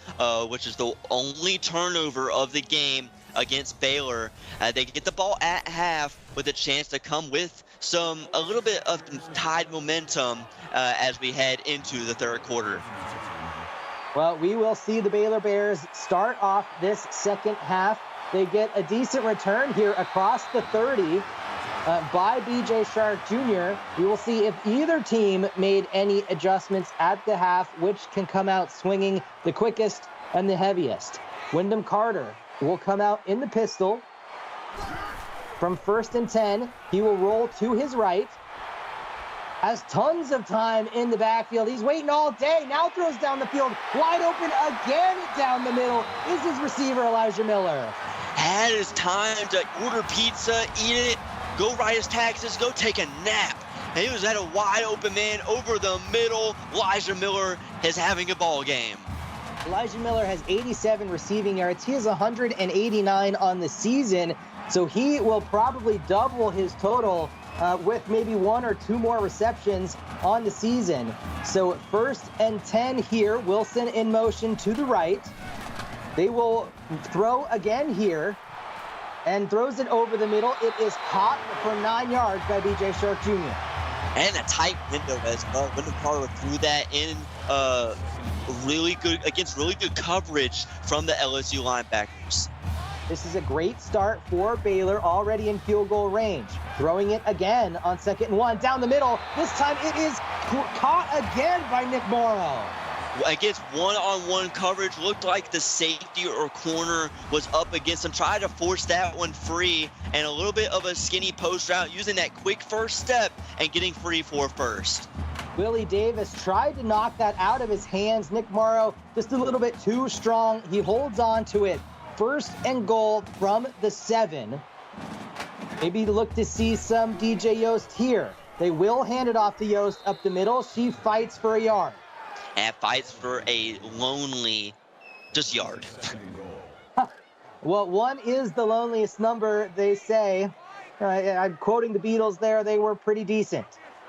which is the only turnover of the game against Baylor. They get the ball at half with a chance to come with a little bit of tide momentum as we head into the third quarter. Well, we will see the Baylor Bears start off this second half. They get a decent return here across the 30. By B.J. Shark Jr. We will see if either team made any adjustments at the half, which can come out swinging the quickest and the heaviest. Wyndham Carter will come out in the pistol. From 1st and 10, he will roll to his right. Has tons of time in the backfield. He's waiting all day. Now throws down the field. Wide open again down the middle is his receiver, Elijah Miller. Had his time to order pizza, eat it, go write his taxes, go take a nap. And he was at a wide open man over the middle. Elijah Miller is having a ball game. Elijah Miller has 87 receiving yards. He has 189 on the season. So he will probably double his total with maybe 1 or 2 more receptions on the season. So 1st and 10 here. Wilson in motion to the right. They will throw again here. And throws it over the middle. It is caught for 9 yards by B.J. Shark Jr. And a tight window as well. Wyndham Carter threw that in really good coverage from the LSU linebackers. This is a great start for Baylor, already in field goal range. Throwing it again on 2nd and 1 down the middle. This time it is caught again by Nick Morrow. Against one-on-one coverage, looked like the safety or corner was up against him. Tried to force that one free, and a little bit of a skinny post route, using that quick first step and getting free for first. Willie Davis tried to knock that out of his hands. Nick Morrow just a little bit too strong. He holds on to it. 1st and goal from the 7. Maybe look to see some DJ Yost here. They will hand it off to Yost up the middle. She fights for a yard. And fights for a lonely just yard. Well, 1 is the loneliest number, they say. I'm quoting the Beatles there. They were pretty decent.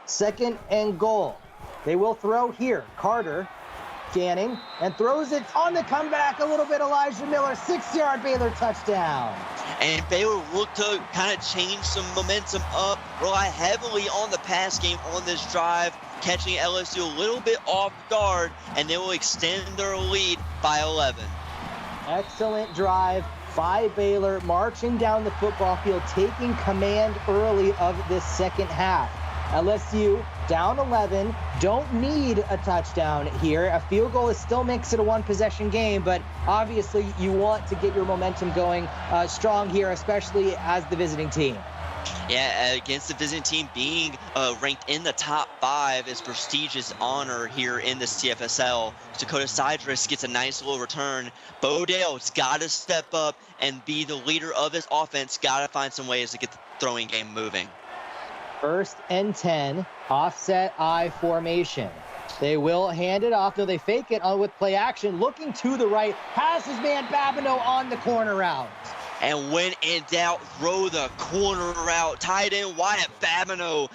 2nd and goal. They will throw here. Carter scanning and throws it on the comeback. A little bit Elijah Miller. 6-yard Baylor touchdown. And Baylor looked to kind of change some momentum up, rely heavily on the pass game on this drive, catching LSU a little bit off guard, and they will extend their lead by 11. Excellent drive by Baylor, marching down the football field, taking command early of this second half. LSU down 11, don't need a touchdown here. A field goal is still makes it a one-possession game, but obviously you want to get your momentum going strong here, especially as the visiting team. Yeah, against the visiting team, being ranked in the top 5 is prestigious honor here in the CFSL. Dakota Sidris gets a nice little return. Bo Dale's got to step up and be the leader of this offense. Got to find some ways to get the throwing game moving. 1st and 10, offset I formation. They will hand it off. No, they fake it with play action. Looking to the right, has his man Babineau on the corner route. And when in doubt, throw the corner route. Tight end Wyatt Babineau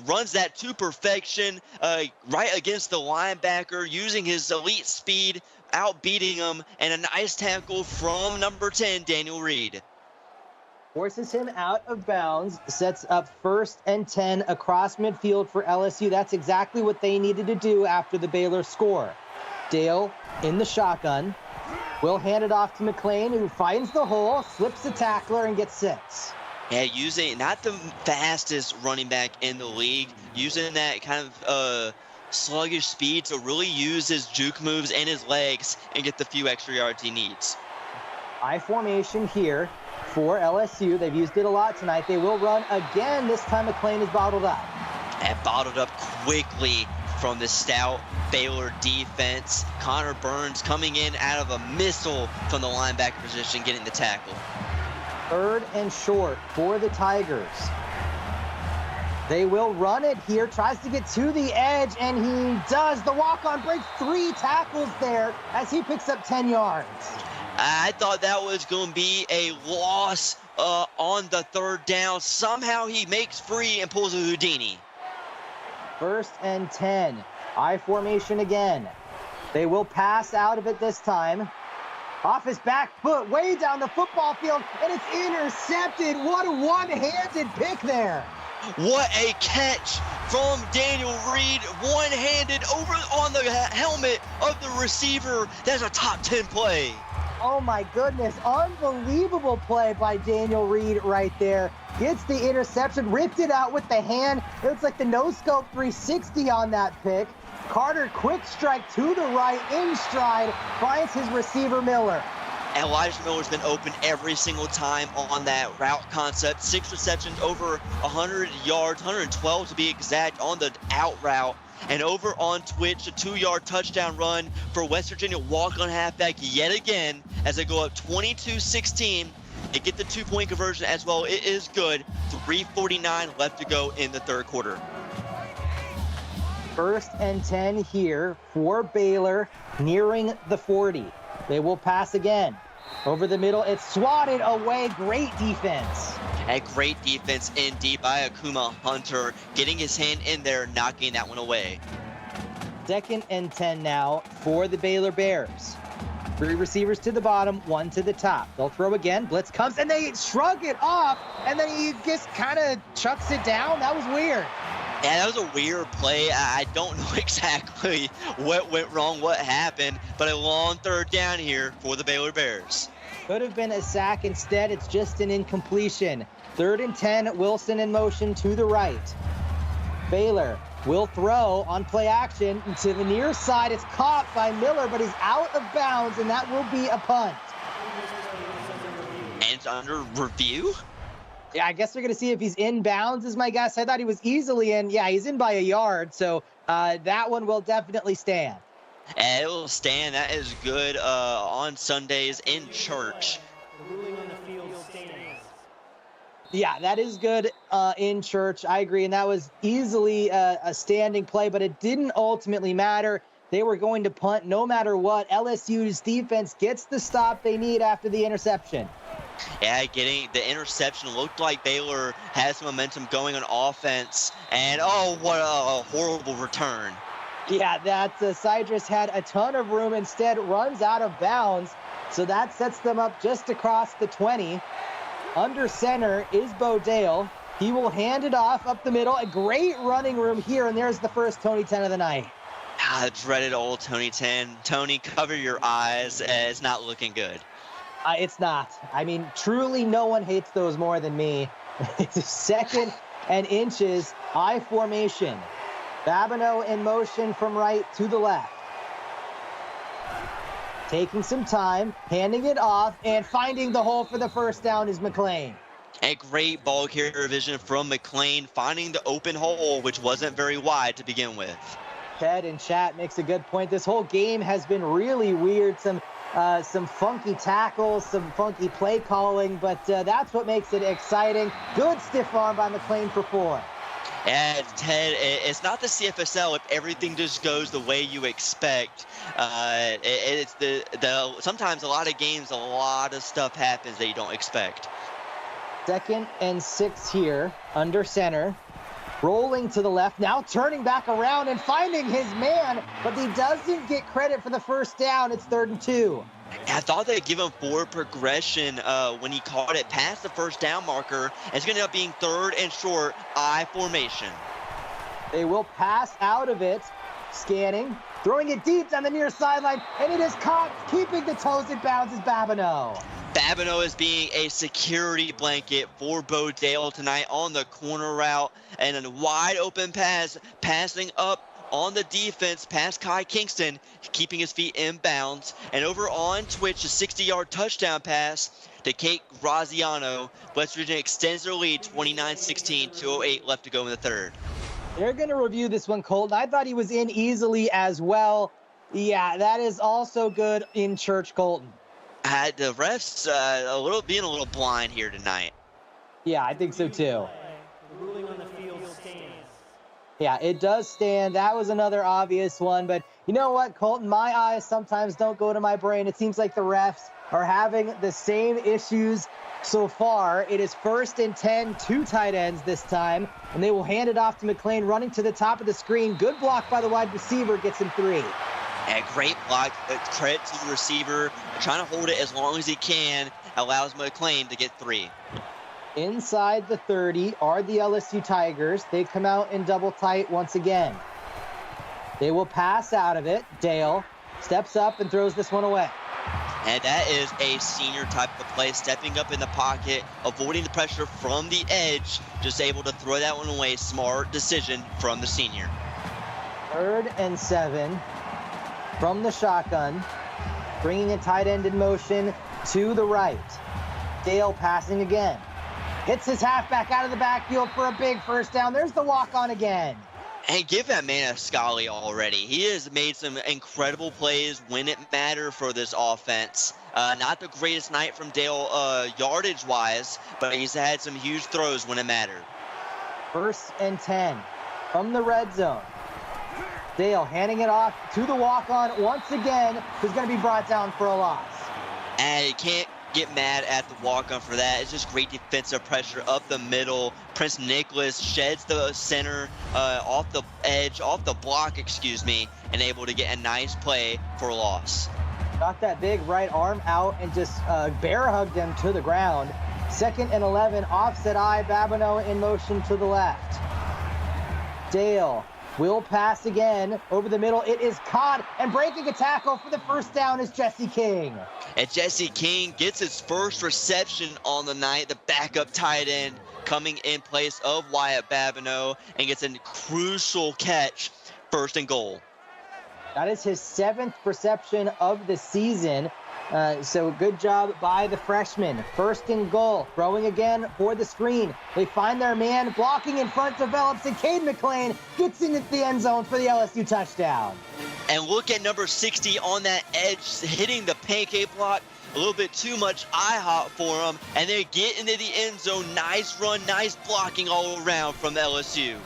runs that to perfection, right against the linebacker, using his elite speed, outbeating him, and a nice tackle from number 10, Daniel Reed. Forces him out of bounds, sets up 1st and 10 across midfield for LSU. That's exactly what they needed to do after the Baylor score. Dale in the shotgun. Will hand it off to McLean, who finds the hole, slips the tackler, and gets 6. Yeah, using not the fastest running back in the league, using that kind of sluggish speed to really use his juke moves and his legs and get the few extra yards he needs. I formation here for LSU. They've used it a lot tonight. They will run again. This time McLean is bottled up. And bottled up quickly from the stout Baylor defense. Connor Burns coming in out of a missile from the linebacker position, getting the tackle. 3rd and short for the Tigers. They will run it here, tries to get to the edge, and he does. The walk-on breaks 3 tackles there as he picks up 10 yards. I thought that was going to be a loss on the 3rd down. Somehow he makes free and pulls a Houdini. 1st and 10. I formation again. They will pass out of it this time. Off his back foot, way down the football field, and it's intercepted. What a one-handed pick there. What a catch from Daniel Reed, one-handed over on the helmet of the receiver. That's a top 10 play. Oh my goodness, unbelievable play by Daniel Reed right there. Gets the interception, ripped it out with the hand. It looks like the no-scope 360 on that pick. Carter, quick strike to the right, in stride, finds his receiver Miller. Elijah Miller's been open every single time on that route concept. 6 receptions, over 100 yards, 112 to be exact on the out route. And over on Twitch, a 2-yard touchdown run for West Virginia walk-on halfback yet again as they go up 22-16. They get the 2-point conversion as well. It is good. 3:49 left to go in the 3rd quarter. 1st and 10 here for Baylor, nearing the 40. They will pass again. Over the middle, it's swatted away. Great defense. A great defense indeed by Akuma Hunter, getting his hand in there, knocking that one away. 2nd and 10 now for the Baylor Bears. 3 receivers to the bottom, 1 to the top. They'll throw again. Blitz comes, and they shrug it off, and then he just kind of chucks it down. That was weird. Yeah, that was a weird play. I don't know exactly what went wrong, what happened, but a long 3rd down here for the Baylor Bears. Could have been a sack. Instead, it's just an incompletion. 3rd and 10, Wilson in motion to the right. Baylor will throw on play action to the near side. It's caught by Miller, but he's out of bounds, and that will be a punt. And it's under review? Yeah, I guess they're going to see if he's in bounds is my guess. I thought he was easily in. Yeah, he's in by a yard, so that one will definitely stand. And it will stand. That is good on Sundays in church. Yeah, that is good in church. I agree, and that was easily a standing play, but it didn't ultimately matter. They were going to punt no matter what. LSU's defense gets the stop they need after the interception. Yeah, getting the interception looked like Baylor has some momentum going on offense. And, oh, what a horrible return. Yeah, that Cydrus had a ton of room, instead runs out of bounds. So that sets them up just across the 20. Under center is Bo Dale. He will hand it off up the middle. A great running room here, and there's the first Tony 10 of the night. Ah, dreaded old Tony 10. Tony, cover your eyes. It's not looking good. It's not. I mean, truly no one hates those more than me. It's second and inches, I formation. Babineau in motion from right to the left. Taking some time, handing it off, and finding the hole for the first down is McLean. A great ball carrier vision from McLean, finding the open hole, which wasn't very wide to begin with. Ted in chat makes a good point. This whole game has been really weird. Some funky tackles, some funky play calling, but that's what makes it exciting. Good stiff arm by McLean for 4. And Ted, it's not the CFSL if everything just goes the way you expect. It's sometimes a lot of games, a lot of stuff happens that you don't expect. 2nd and 6 here, under center. Rolling to the left, now turning back around and finding his man, but he doesn't get credit for the first down. It's 3rd and 2. I thought they'd give him forward progression when he caught it past the first down marker. It's going to end up being 3rd and short, I formation. They will pass out of it, scanning, throwing it deep down the near sideline, and it is caught, keeping the toes in bounds is Babineau. Babineau is being a security blanket for Bo Dale tonight on the corner route, and a wide open pass, passing up on the defense past Kai Kingston, keeping his feet in bounds. And over on Twitch, a 60-yard touchdown pass to Kate Graziano. West Virginia extends their lead 29-16, 2:08 left to go in the 3rd. They're going to review this one, Colton. I thought he was in easily as well. Yeah, that is also good in church, Colton. The refs being a little blind here tonight. Yeah, I think so too. Yeah, it does stand. That was another obvious one, but you know what, Colton? My eyes sometimes don't go to my brain. It seems like the refs are having the same issues so far. It is 1st and 10, 2 tight ends this time, and they will hand it off to McLean, running to the top of the screen. Good block by the wide receiver, gets him 3. A great block, credit to the receiver, trying to hold it as long as he can, allows McLean to get 3. Inside the 30 are the LSU Tigers. They come out in double tight once again. They will pass out of it. Dale steps up and throws this one away. And that is a senior type of play, stepping up in the pocket, avoiding the pressure from the edge, just able to throw that one away. Smart decision from the senior. 3rd and 7 from the shotgun, bringing a tight end in motion to the right. Dale passing again. Hits his halfback out of the backfield for a big first down. There's the walk-on again. And give that man a Scully already. He has made some incredible plays when it mattered for this offense. Not the greatest night from Dale yardage-wise, but he's had some huge throws when it mattered. 1st and 10 from the red zone. Dale handing it off to the walk-on once again, who's going to be brought down for a loss. And you can't get mad at the walk-on for that. It's just great defensive pressure up the middle. Prince Nicholas sheds the center off the edge, off the block, and able to get a nice play for a loss. Got that big right arm out and just bear hugged him to the ground. 2nd and 11, offset eye, Babineau in motion to the left. Dale will pass again over the middle. It is caught, and breaking a tackle for the first down is Jesse King. And Jesse King gets his first reception on the night. The backup tight end coming in place of Wyatt Babineau and gets a crucial catch, 1st and goal. That is his 7th reception of the season. So good job by the freshman. 1st and goal. Throwing again for the screen. They find their man. Blocking in front develops, and Cade McLean gets into the end zone for the LSU touchdown. And look at number 60 on that edge, hitting the pancake block. A little bit too much IHOP for him. And they get into the end zone. Nice run, nice blocking all around from LSU.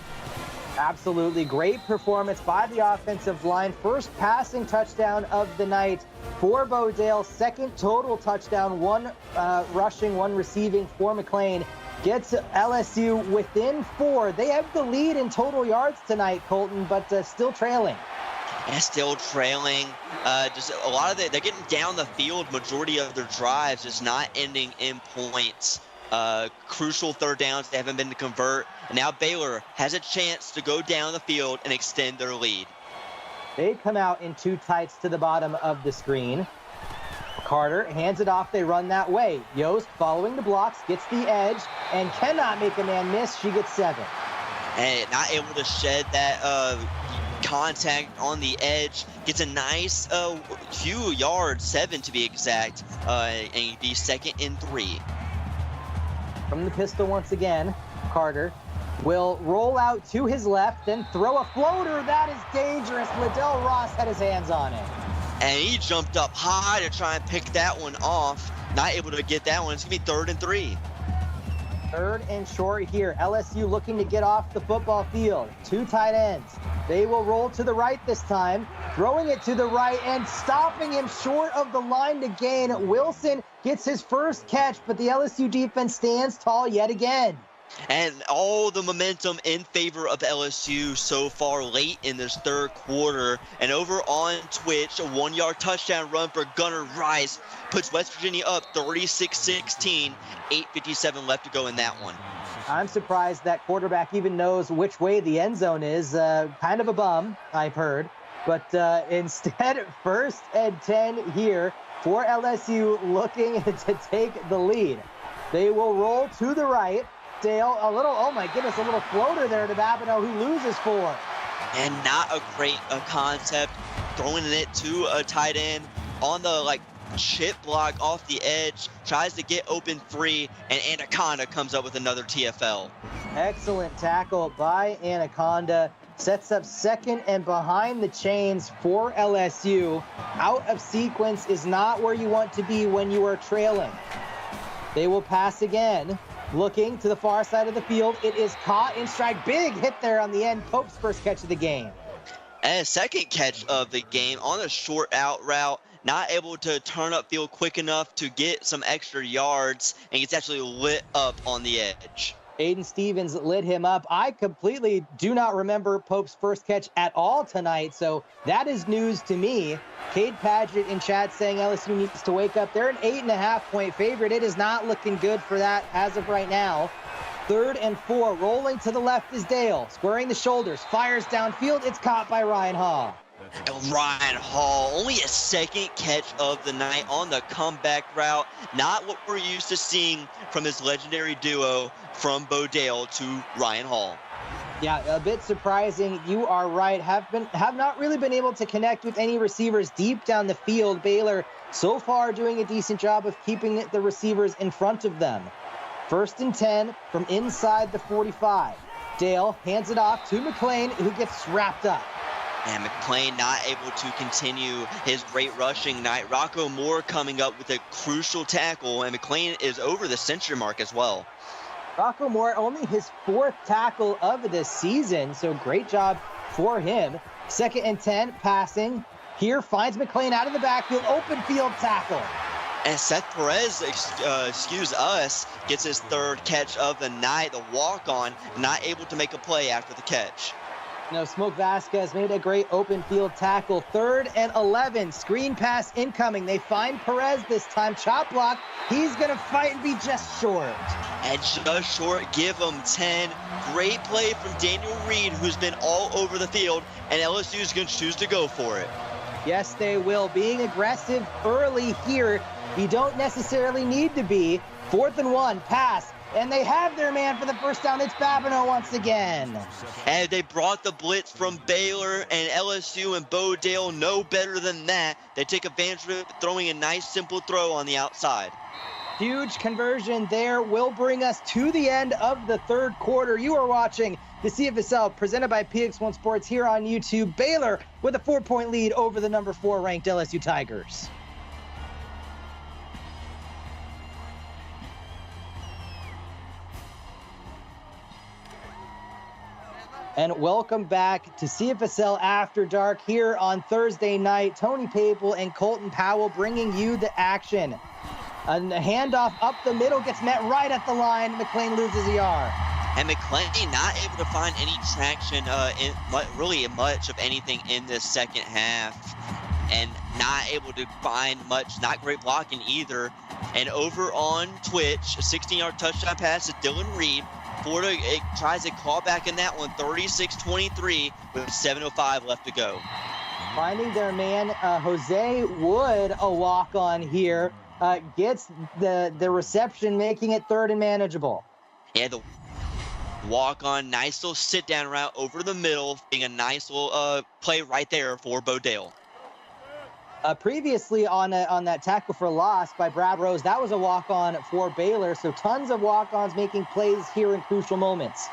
Absolutely great performance by the offensive line. First passing touchdown of the night for Bodale. 2nd total touchdown, 1 rushing, 1 receiving for McLean. Gets LSU within 4. They have the lead in total yards tonight, Colton, but still trailing. And still trailing. Just a lot of they're getting down the field. Majority of their drives just not ending in points. Crucial 3rd downs they haven't been to convert. And now Baylor has a chance to go down the field and extend their lead. They come out in 2 tights to the bottom of the screen. Carter hands it off. They run that way. Yost following the blocks, gets the edge, and cannot make a man miss. She gets 7. And not able to shed that contact on the edge. Gets a nice few yards, 7 to be exact, and be 2nd and 3. From the pistol once again, Carter will roll out to his left, then throw a floater. That is dangerous. Liddell Ross had his hands on it. And he jumped up high to try and pick that one off. Not able to get that one. It's going to be 3rd and 3. 3rd and short here. LSU looking to get off the football field. 2 tight ends. They will roll to the right this time. Throwing it to the right and stopping him short of the line to gain. Wilson gets his first catch, but the LSU defense stands tall yet again. And all the momentum in favor of LSU so far late in this 3rd quarter. And over on Twitch, a 1-yard touchdown run for Gunnar Rice puts West Virginia up 36-16, 8:57 left to go in that one. I'm surprised that quarterback even knows which way the end zone is. Kind of a bum, I've heard. But instead, 1st and 10 here for LSU, looking to take the lead. They will roll to the right. Dale, a little floater there to Babineau, who loses 4. And not a great concept, throwing it to a tight end on the chip block off the edge, tries to get open 3, and Anaconda comes up with another TFL. Excellent tackle by Anaconda. Sets up 2nd and behind the chains for LSU. Out of sequence is not where you want to be when you are trailing. They will pass again. Looking to the far side of the field. It is caught in stride. Big hit there on the end. Pope's first catch of the game. And 2nd catch of the game on a short out route. Not able to turn upfield quick enough to get some extra yards. And gets actually lit up on the edge. Aiden Stevens lit him up. I completely do not remember Pope's first catch at all tonight, so that is news to me. Cade Padgett in chat saying LSU needs to wake up. They're an 8.5-point favorite. It is not looking good for that as of right now. 3rd and 4, rolling to the left is Dale, squaring the shoulders, fires downfield. It's caught by Ryan Hall. And Ryan Hall, only a 2nd catch of the night on the comeback route. Not what we're used to seeing from this legendary duo from Bodale to Ryan Hall. Yeah, a bit surprising. You are right. Have not really been able to connect with any receivers deep down the field. Baylor so far doing a decent job of keeping the receivers in front of them. 1st and 10 from inside the 45. Dale hands it off to McLean, who gets wrapped up. And McLean not able to continue his great rushing night. Rocco Moore coming up with a crucial tackle, and McLean is over the century mark as well. Rocco Moore, only his 4th tackle of the season, so great job for him. 2nd and 10, passing. Here finds McLean out of the backfield, open field tackle. And Seth Perez, excuse us, gets his 3rd catch of the night, the walk-on, not able to make a play after the catch. No, Smoke Vasquez made a great open field tackle. 3rd and 11, screen pass incoming. They find Perez this time, chop block. He's going to fight and be just short. And just short, give him 10. Great play from Daniel Reed, who's been all over the field, and LSU is going to choose to go for it. Yes, they will. Being aggressive early here, you don't necessarily need to be. 4th and 1, pass, and they have their man for the first down. It's Babineau once again. And they brought the blitz from Baylor, and LSU and Bodale know better than that. They take advantage of it, throwing a nice simple throw on the outside. Huge conversion there will bring us to the end of the third quarter. You are watching the CFSL presented by PX1 Sports here on YouTube. Baylor with a 4-point lead over the number 4 ranked LSU Tigers. And welcome back to CFSL After Dark here on Thursday night. Tony Papel and Colton Powell bringing you the action. A handoff up the middle gets met right at the line. McLean loses a yard. And McLean not able to find any traction really much of anything in this second half. And not able to find much, not great blocking either. And over on Twitch, a 16-yard touchdown pass to Dylan Reed. Florida tries a call back in that one, 36-23 with 7:05 left to go. Finding their man, Jose Wood, a walk-on here, gets the reception, making it 3rd and manageable. Yeah, the walk-on, nice little sit-down route over the middle, being a nice little play right there for Bodale. Previously on that tackle for loss by Brad Rose, that was a walk-on for Baylor. So tons of walk-ons making plays here in crucial moments.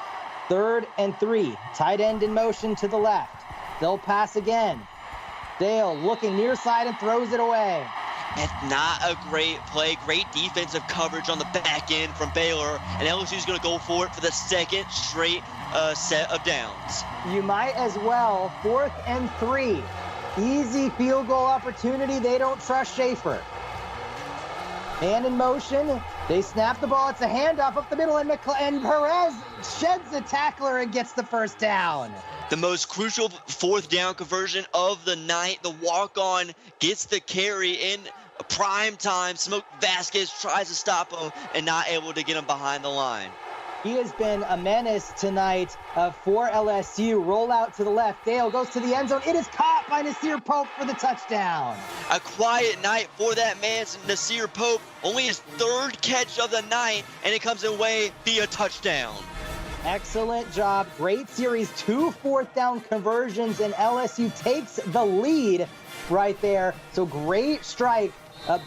3rd and 3, tight end in motion to the left. They'll pass again. Dale looking near side and throws it away. It's not a great play. Great defensive coverage on the back end from Baylor. And LSU's going to go for it for the second straight set of downs. You might as well. 4th and 3. Easy field goal opportunity. They don't trust Schaefer. Man in motion. They snap the ball. It's a handoff up the middle, and Perez sheds the tackler and gets the first down. The most crucial 4th down conversion of the night. The walk-on gets the carry in prime time. Smoke Vasquez tries to stop him and not able to get him behind the line. He has been a menace tonight for LSU. Roll out to the left. Dale goes to the end zone. It is caught by Nasir Pope for the touchdown. A quiet night for that man, Nasir Pope. Only his 3rd catch of the night, and it comes away via touchdown. Excellent job. Great series. 2 4th down conversions, and LSU takes the lead right there. So great strike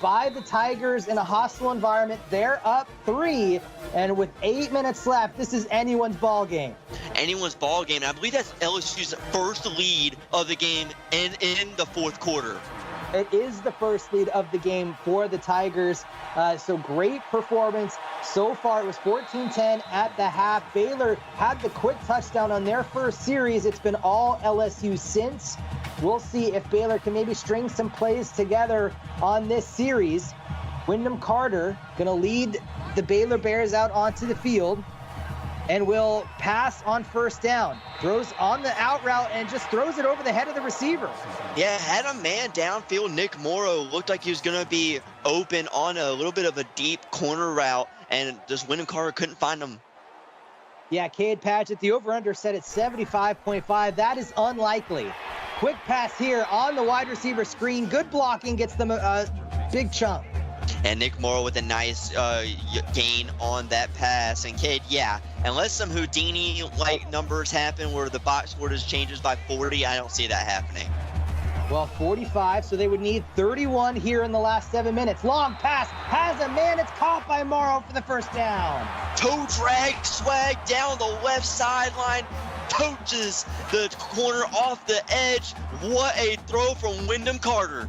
by the Tigers in a hostile environment. They're up 3, and with 8 minutes left, this is anyone's ball game. Anyone's ball game. And I believe that's LSU's first lead of the game in the 4th quarter. It is the first lead of the game for the Tigers. So great performance. So far, it was 14-10 at the half. Baylor had the quick touchdown on their first series. It's been all LSU since. We'll see if Baylor can maybe string some plays together on this series. Wyndham Carter going to lead the Baylor Bears out onto the field and will pass on 1st down. Throws on the out route and just throws it over the head of the receiver. Yeah, had a man downfield. Nick Morrow looked like he was going to be open on a little bit of a deep corner route, and just Wyndham Carter couldn't find him. Yeah, Cade Padgett, the over-under set at 75.5. That is unlikely. Quick pass here on the wide receiver screen. Good blocking, gets them a big chunk. And Nick Morrow with a nice gain on that pass. And Cade, yeah, unless some Houdini-like numbers happen where the box score just changes by 40, I don't see that happening. Well, 45, so they would need 31 here in the last 7 minutes. Long pass, has a man, it's caught by Morrow for the first down. Toe drag swag down the left sideline. Coaches the corner off the edge. What a throw from Wyndham Carter.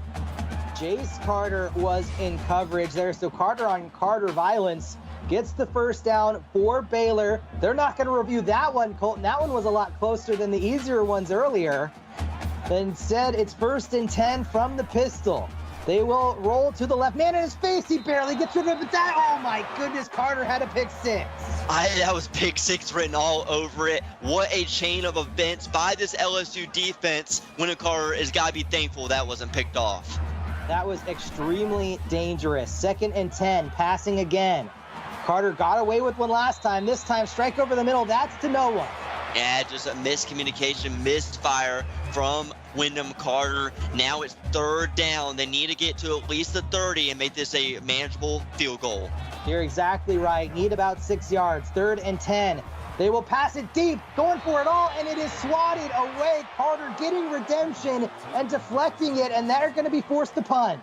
Jace Carter was in coverage there, so Carter on Carter violence gets the first down for Baylor. They're not going to review that one, Colton. That one was a lot closer than the easier ones earlier. Instead, it's 1st and 10 from the pistol. They will roll to the left. Man in his face, he barely gets rid of it. But that, oh my goodness, Carter had a pick 6. That was pick 6 written all over it. What a chain of events by this LSU defense. Wyndham Carter has got to be thankful that wasn't picked off. That was extremely dangerous. 2nd and 10, passing again. Carter got away with one last time. This time, strike over the middle. That's to no one. Yeah, just a miscommunication, misfire from Wyndham Carter. Now it's 3rd down. They need to get to at least the 30 and make this a manageable field goal. You're exactly right. Need about 6 yards. 3rd and 10. They will pass it deep, going for it all, and it is swatted away. Carter getting redemption and deflecting it, and they're going to be forced to punt.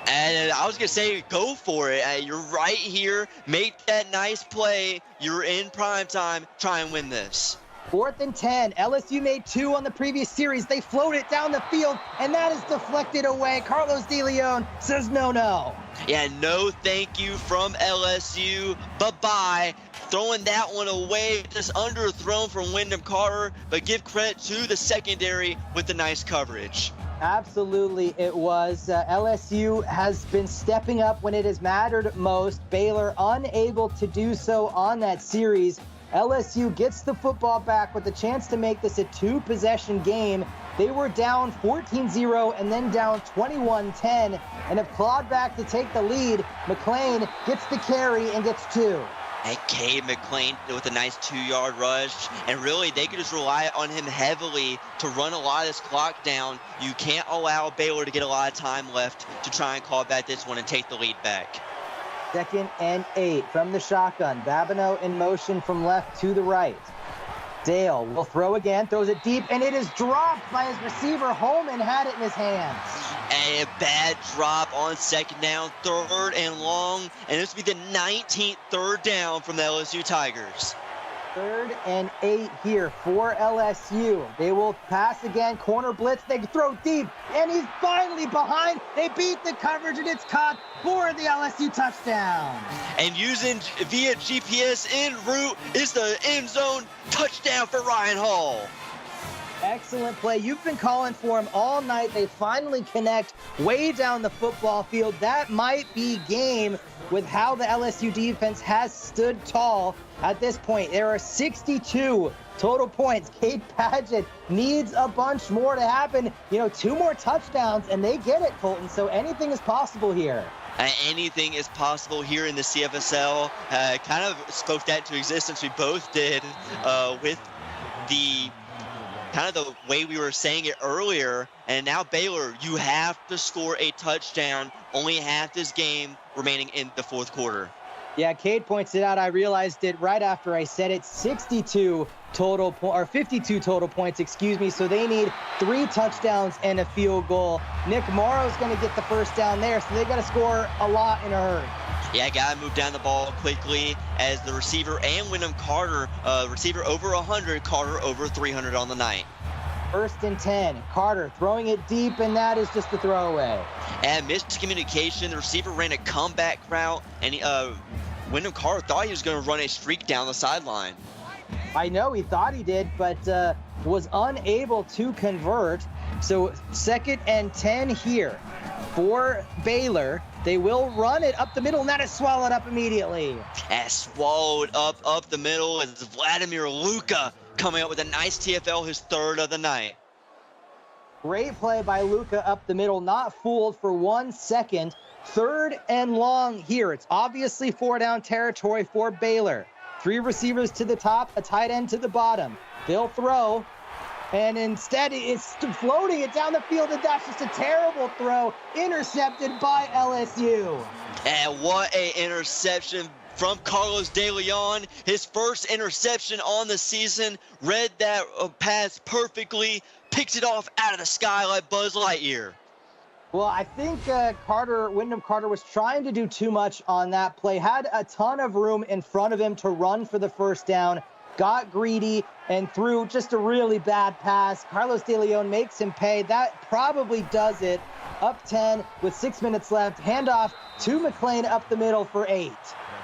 And I was going to say, go for it. You're right here. Make that nice play. You're in prime time. Try and win this. 4th and 10. LSU made 2 on the previous series. They float it down the field, and that is deflected away. Carlos De Leon says no. Yeah, no thank you from LSU. Bye-bye. Throwing that one away, just underthrown from Wyndham Carter, but give credit to the secondary with the nice coverage. Absolutely, it was. LSU has been stepping up when it has mattered most. Baylor unable to do so on that series. LSU gets the football back with a chance to make this a 2-possession game. They were down 14-0 and then down 21-10 and have clawed back to take the lead. McLean gets the carry and gets 2. And Cade McLean with a nice 2-yard rush. And really, they could just rely on him heavily to run a lot of this clock down. You can't allow Baylor to get a lot of time left to try and call back this one and take the lead back. 2nd and 8 from the shotgun. Babineau in motion from left to the right. Dale will throw again, throws it deep, and it is dropped by his receiver. Holman had it in his hands. And a bad drop on 2nd down, 3rd and long. And this will be the 19th 3rd down from the LSU Tigers. 3rd and 8 here for LSU. They will pass again, corner blitz, they throw deep, and he's finally behind. They beat the coverage, and it's caught for the LSU touchdown. And using via GPS en route is the end zone touchdown for Ryan Hall. Excellent play. You've been calling for him all night. They finally connect way down the football field. That might be game with how the LSU defense has stood tall at this point. There are 62 total points. Cade Padgett needs a bunch more to happen. 2 more touchdowns, and they get it, Colton. So anything is possible here. Anything is possible here in the CFSL. Kind of spoke that into existence. We both did with the kind of the way we were saying it earlier. And now Baylor, you have to score a touchdown. Only half this game remaining in the 4th quarter. Yeah, Cade points it out. I realized it right after I said it. 52 total or 52 total points, excuse me. So they need 3 touchdowns and a field goal. Nick Morrow's going to get the first down there, so they got to score a lot in a hurry. Yeah, got to move down the ball quickly as the receiver and Wyndham Carter, receiver over 100, Carter over 300 on the night. 1st and 10. Carter throwing it deep, and that is just a throwaway. And miscommunication. The receiver ran a comeback route, and Wyndham Carter thought he was going to run a streak down the sideline. I know he thought he did, but was unable to convert. So 2nd and 10 here for Baylor. They will run it up the middle, and that is swallowed up immediately. And swallowed up the middle is Vladimir Luka coming up with a nice TFL, his 3rd of the night. Great play by Luka up the middle, not fooled for 1 second. 3rd and long here. It's obviously 4-down territory for Baylor. 3 receivers to the top, a tight end to the bottom. They'll throw, and instead it's floating it down the field, and that's just a terrible throw, intercepted by LSU. And what a interception from Carlos De Leon. His first interception on the season. Read that pass perfectly, picks it off out of the sky like Buzz Lightyear. Well, I think Wyndham Carter was trying to do too much on that play. Had a ton of room in front of him to run for the first down. Got greedy and threw just a really bad pass. Carlos De Leon makes him pay. That probably does it. Up 10 with 6 minutes left. Handoff to McLean up the middle for 8.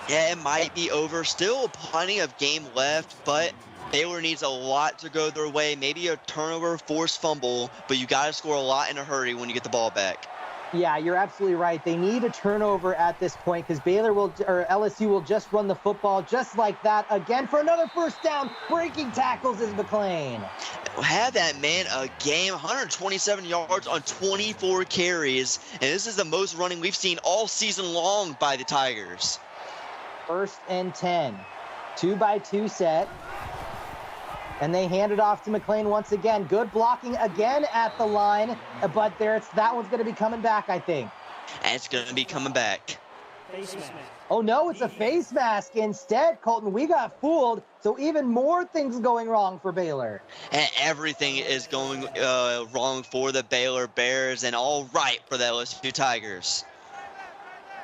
Yeah, it might be over. Still plenty of game left, but Baylor needs a lot to go their way. Maybe a turnover, forced fumble, but you got to score a lot in a hurry when you get the ball back. Yeah, you're absolutely right. They need a turnover at this point because LSU will just run the football just like that again for another first down. Breaking tackles is McLean. Had that man a game, 127 yards on 24 carries, and this is the most running we've seen all season long by the Tigers. 1st and 10. 2-by-2 set. And they hand it off to McLean once again. Good blocking again at the line, but that one's going to be coming back, I think. And it's going to be coming back. Basement. Oh no, it's a face mask instead, Colton. We got fooled, so even more things going wrong for Baylor. And everything is going wrong for the Baylor Bears and all right for the LSU Tigers.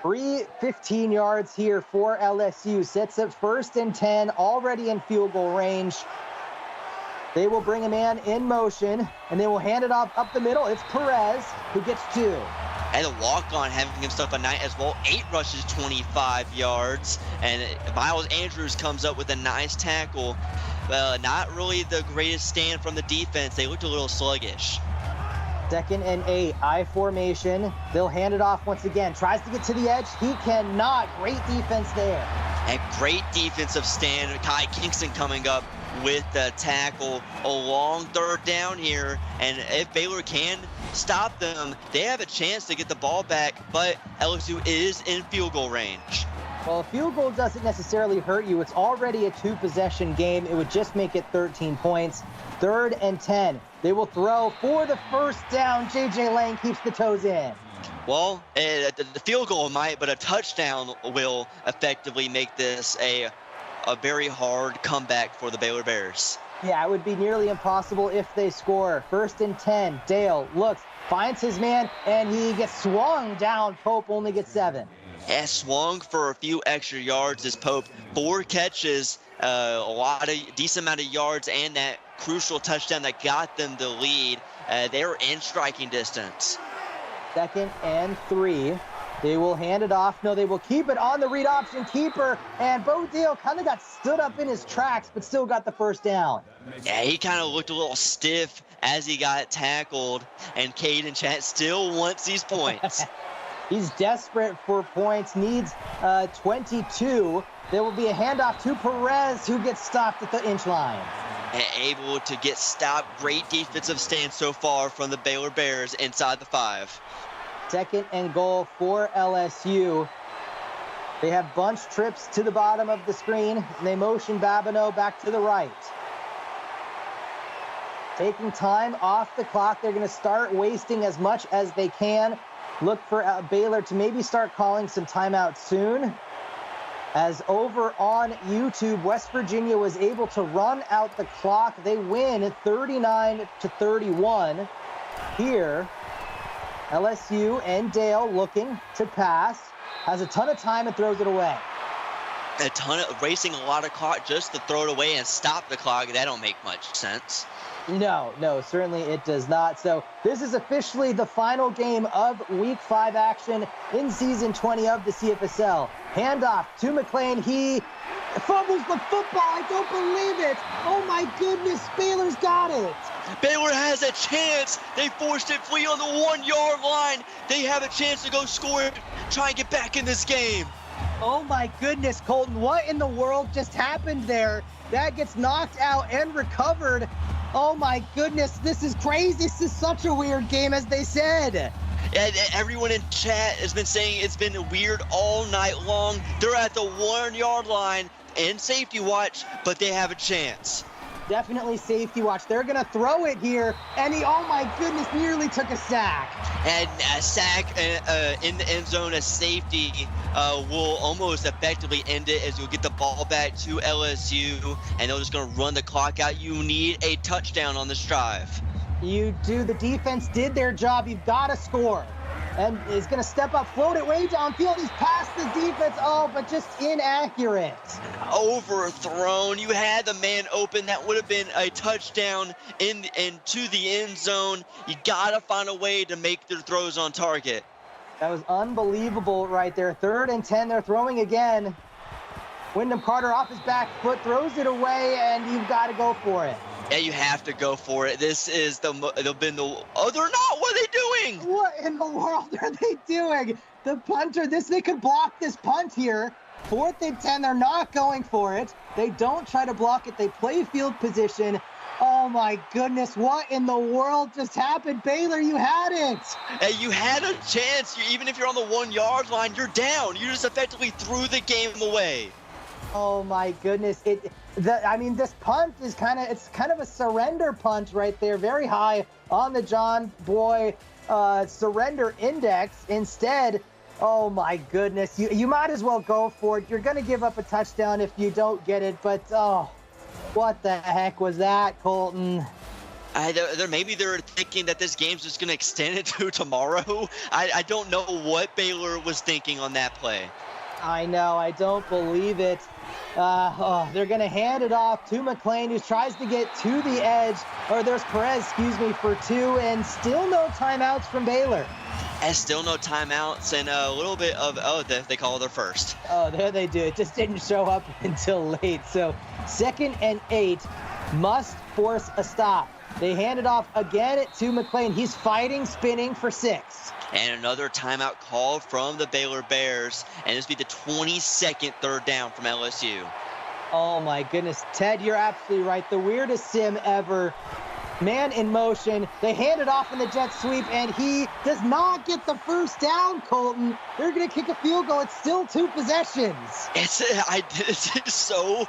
Free 15 yards here for LSU. Sets up 1st and 10, already in field goal range. They will bring a man in motion, and they will hand it off up the middle. It's Perez who gets 2. And a walk-on having himself a night as well. 8 rushes, 25 yards. And Miles Andrews comes up with a nice tackle. Not really the greatest stand from the defense. They looked a little sluggish. 2nd and 8, I formation. They'll hand it off once again. Tries to get to the edge. He cannot. Great defense there. And great defensive stand. Kai Kingston coming up with the tackle. A long 3rd down here. And if Baylor can stop them, they have a chance to get the ball back, but LSU is in field goal range. Well, a field goal doesn't necessarily hurt you. It's already a 2-possession game. It would just make it 13 points. 3rd and 10. They will throw for the 1st down. JJ Lang keeps the toes in. Well, the field goal might, but a touchdown will effectively make this a very hard comeback for the Baylor Bears. Yeah, it would be nearly impossible if they score. 1st and 10. Dale looks, finds his man, and he gets swung down. Pope only gets 7. Yeah, swung for a few extra yards as Pope. 4 catches, decent amount of yards, and that crucial touchdown that got them the lead. They were in striking distance. 2nd and 3. They will hand it off. No, they will keep it on the read option keeper. And Bo Dale kind of got stood up in his tracks, but still got the 1st down. Yeah, he kind of looked a little stiff as he got tackled. And Caden Chat still wants these points. He's desperate for points, needs 22. There will be a handoff to Perez, who gets stopped at the inch line. And able to get stopped. Great defensive stand so far from the Baylor Bears inside the 5. 2nd and goal for LSU. They have bunch trips to the bottom of the screen, and they motion Babineau back to the right. Taking time off the clock, they're going to start wasting as much as they can. Look for Baylor to maybe start calling some timeouts soon. As over on YouTube, West Virginia was able to run out the clock. They win 39-31. Here, LSU and Dale looking to pass. Has a ton of time and throws it away. A ton of racing, a lot of clock just to throw it away and stop the clock. That don't make much sense. No, certainly it does not. So this is officially the final game of Week 5 action in Season 20 of the CFSL. Handoff to McLean. He fumbles the football. I don't believe it. Oh my goodness, Baylor's got it. Baylor has a chance. They forced it free on the 1-yard line. They have a chance to go score it, try and get back in this game. Oh my goodness, Colton, what in the world just happened there? That gets knocked out and recovered. Oh my goodness, this is crazy. This is such a weird game, as they said. And everyone in chat has been saying it's been weird all night long. They're at the 1-yard line in safety watch, but they have a chance. Definitely safety watch. They're going to throw it here, and he, oh my goodness, nearly took a sack. And a sack in the end zone, a safety will almost effectively end it, as you'll get the ball back to LSU, and they're just going to run the clock out. You need a touchdown on this drive. You do. The defense did their job. You've got to score. And is going to step up, float it way downfield. He's past the defense. Oh, but just inaccurate. Overthrown. You had the man open. That would have been a touchdown into the end zone. You got to find a way to make their throws on target. That was unbelievable right there. 3rd and 10. They're throwing again. Wyndham Carter off his back foot, throws it away, and you've got to go for it. Yeah, you have to go for it. This is oh, they're not. What are they doing? What in the world are they doing? The punter, they could block this punt here. 4th and 10, they're not going for it. They don't try to block it. They play field position. Oh my goodness, what in the world just happened? Baylor, you had it. Hey, you had a chance. Even if you're on the 1-yard line, you're down. You just effectively threw the game away. Oh my goodness. This punt is kind of a surrender punt right there. Very high on the John Boy surrender index. Instead, Oh my goodness. You might as well go for it. You're going to give up a touchdown if you don't get it, but oh, what the heck was that, Colton? Maybe they're thinking that this game's just going to extend it to tomorrow. I don't know what Baylor was thinking on that play. I know. I don't believe it. They're going to hand it off to McLean, who tries to get to the edge. Or there's Perez, for 2, and still no timeouts from Baylor. And still no timeouts, and a little bit of, they call their first. Oh, there they do. It just didn't show up until late. So 2nd and 8, must force a stop. They hand it off again to McLean. He's fighting, spinning for 6. And another timeout called from the Baylor Bears, and this will be the 22nd third down from LSU. Oh my goodness, Ted, you're absolutely right. The weirdest sim ever. Man in motion. They hand it off in the jet sweep, and he does not get the first down, Colton. They're going to kick a field goal. It's still 2 possessions. It's so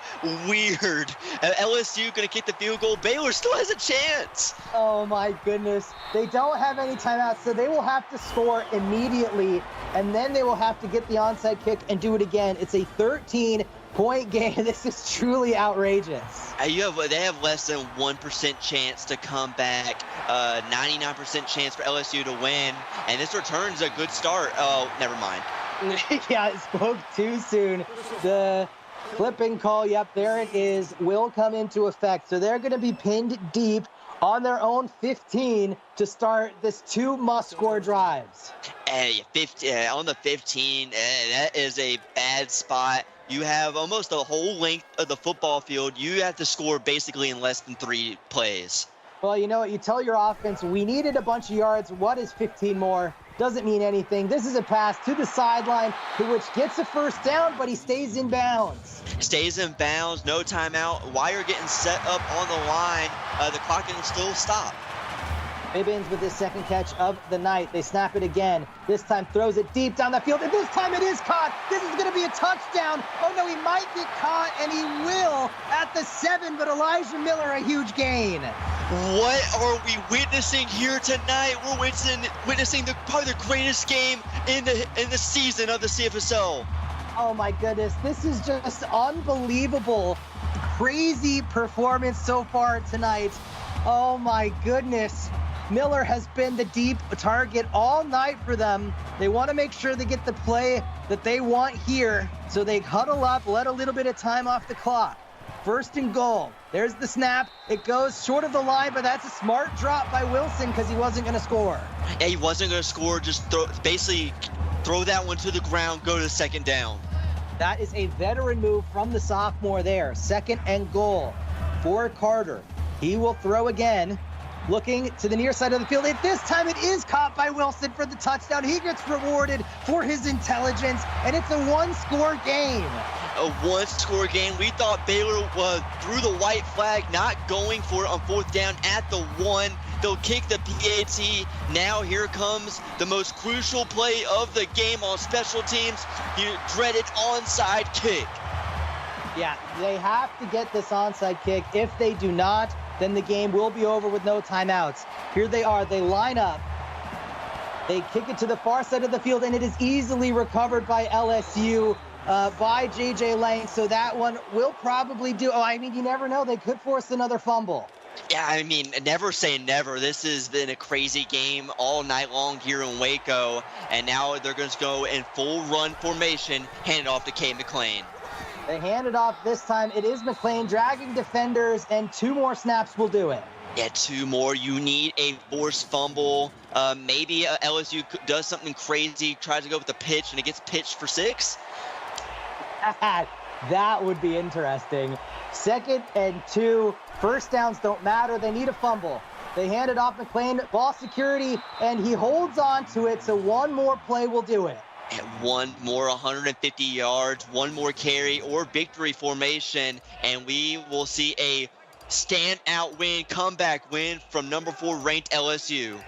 weird. LSU going to kick the field goal. Baylor still has a chance. Oh, my goodness. They don't have any timeouts, so they will have to score immediately, and then they will have to get the onside kick and do it again. It's a 13-point game. This is truly outrageous. They have less than 1% chance to come back, 99% chance for LSU to win, and this returns a good start. Oh, never mind. Yeah, it spoke too soon. The clipping call, yep, there it is, will come into effect. So they're going to be pinned deep on their own 15 to start this 2 must-score drives. On the 15, that is a bad spot. You have almost the whole length of the football field. You have to score basically in less than 3 plays. Well, you know what? You tell your offense, we needed a bunch of yards. What is 15 more? Doesn't mean anything. This is a pass to the sideline, which gets a first down, but he stays in bounds. Stays in bounds, no timeout. Wire getting set up on the line. The clock can still stop. Bibbins with his 2nd catch of the night. They snap it again. This time throws it deep down the field, and this time it is caught. This is going to be a touchdown. Oh, no, he might get caught, and he will at the 7, but Elijah Miller, a huge gain. What are we witnessing here tonight? We're witnessing probably the greatest game in the season of the CFSL. Oh, my goodness. This is just unbelievable. Crazy performance so far tonight. Oh, my goodness. Miller has been the deep target all night for them. They want to make sure they get the play that they want here. So they huddle up, let a little bit of time off the clock. 1st and goal. There's the snap. It goes short of the line, but that's a smart drop by Wilson because he wasn't going to score. Yeah, he wasn't going to score. Just basically throw that one to the ground, go to 2nd down. That is a veteran move from the sophomore there. 2nd and goal for Carter. He will throw again. Looking to the near side of the field. This time it is caught by Wilson for the touchdown. He gets rewarded for his intelligence, and it's a 1-score game. A 1-score game. We thought Baylor threw the white flag, not going for it on 4th down at the 1. They'll kick the PAT. Now here comes the most crucial play of the game on special teams. You dreaded onside kick. Yeah, they have to get this onside kick. If they do not, then the game will be over with no timeouts. Here they are. They line up. They kick it to the far side of the field, and it is easily recovered by LSU, by J.J. Lang. So that one will probably do. Oh, I mean, you never know. They could force another fumble. Yeah, I mean, never say never. This has been a crazy game all night long here in Waco, and now they're going to go in full run formation, hand it off to K. McLean. They hand it off this time. It is McLean dragging defenders, and 2 more snaps will do it. Yeah, 2 more. You need a forced fumble. Maybe LSU does something crazy, tries to go with the pitch, and it gets pitched for 6. That would be interesting. 2nd and 2. First downs don't matter. They need a fumble. They hand it off McLean. Ball security, and he holds on to it, so 1 more play will do it. And 1 more 150 yards, 1 more carry or victory formation, and we will see a standout win, comeback win from number 4 ranked LSU.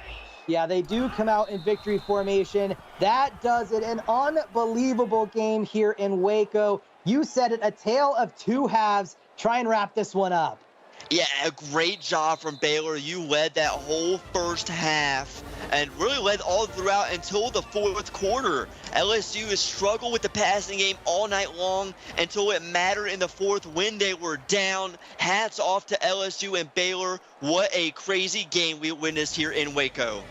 Yeah, they do come out in victory formation. That does it. An unbelievable game here in Waco. You said it, a tale of 2 halves. Try and wrap this one up. Yeah, a great job from Baylor. You led that whole first half. and really led all throughout until the fourth quarter. LSU has struggled with the passing game all night long until it mattered in the fourth when they were down. Hats off to LSU and Baylor. What a crazy game we witnessed here in Waco.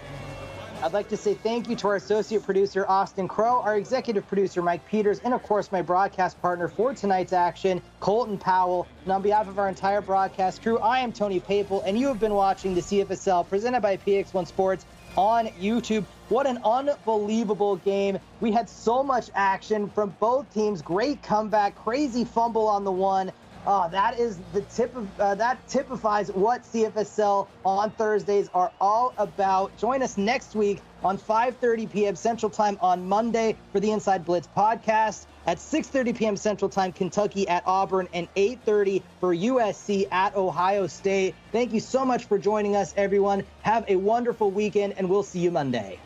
I'd like to say thank you to our associate producer, Austin Crow, our executive producer, Mike Peters, and of course, my broadcast partner for tonight's action, Colton Powell. And on behalf of our entire broadcast crew, I am Tony Papel, and you have been watching the CFSL presented by PX1 Sports on YouTube. What an unbelievable game. We had so much action from both teams. Great comeback, crazy fumble on the one. That is the that typifies what CFSL on Thursdays are all about. Join us next week on 5:30 p.m. Central Time on Monday for the Inside Blitz podcast. At 6:30 p.m. Central Time, Kentucky at Auburn, and 8:30 for USC at Ohio State. Thank you so much for joining us, everyone. Have a wonderful weekend, and we'll see you Monday.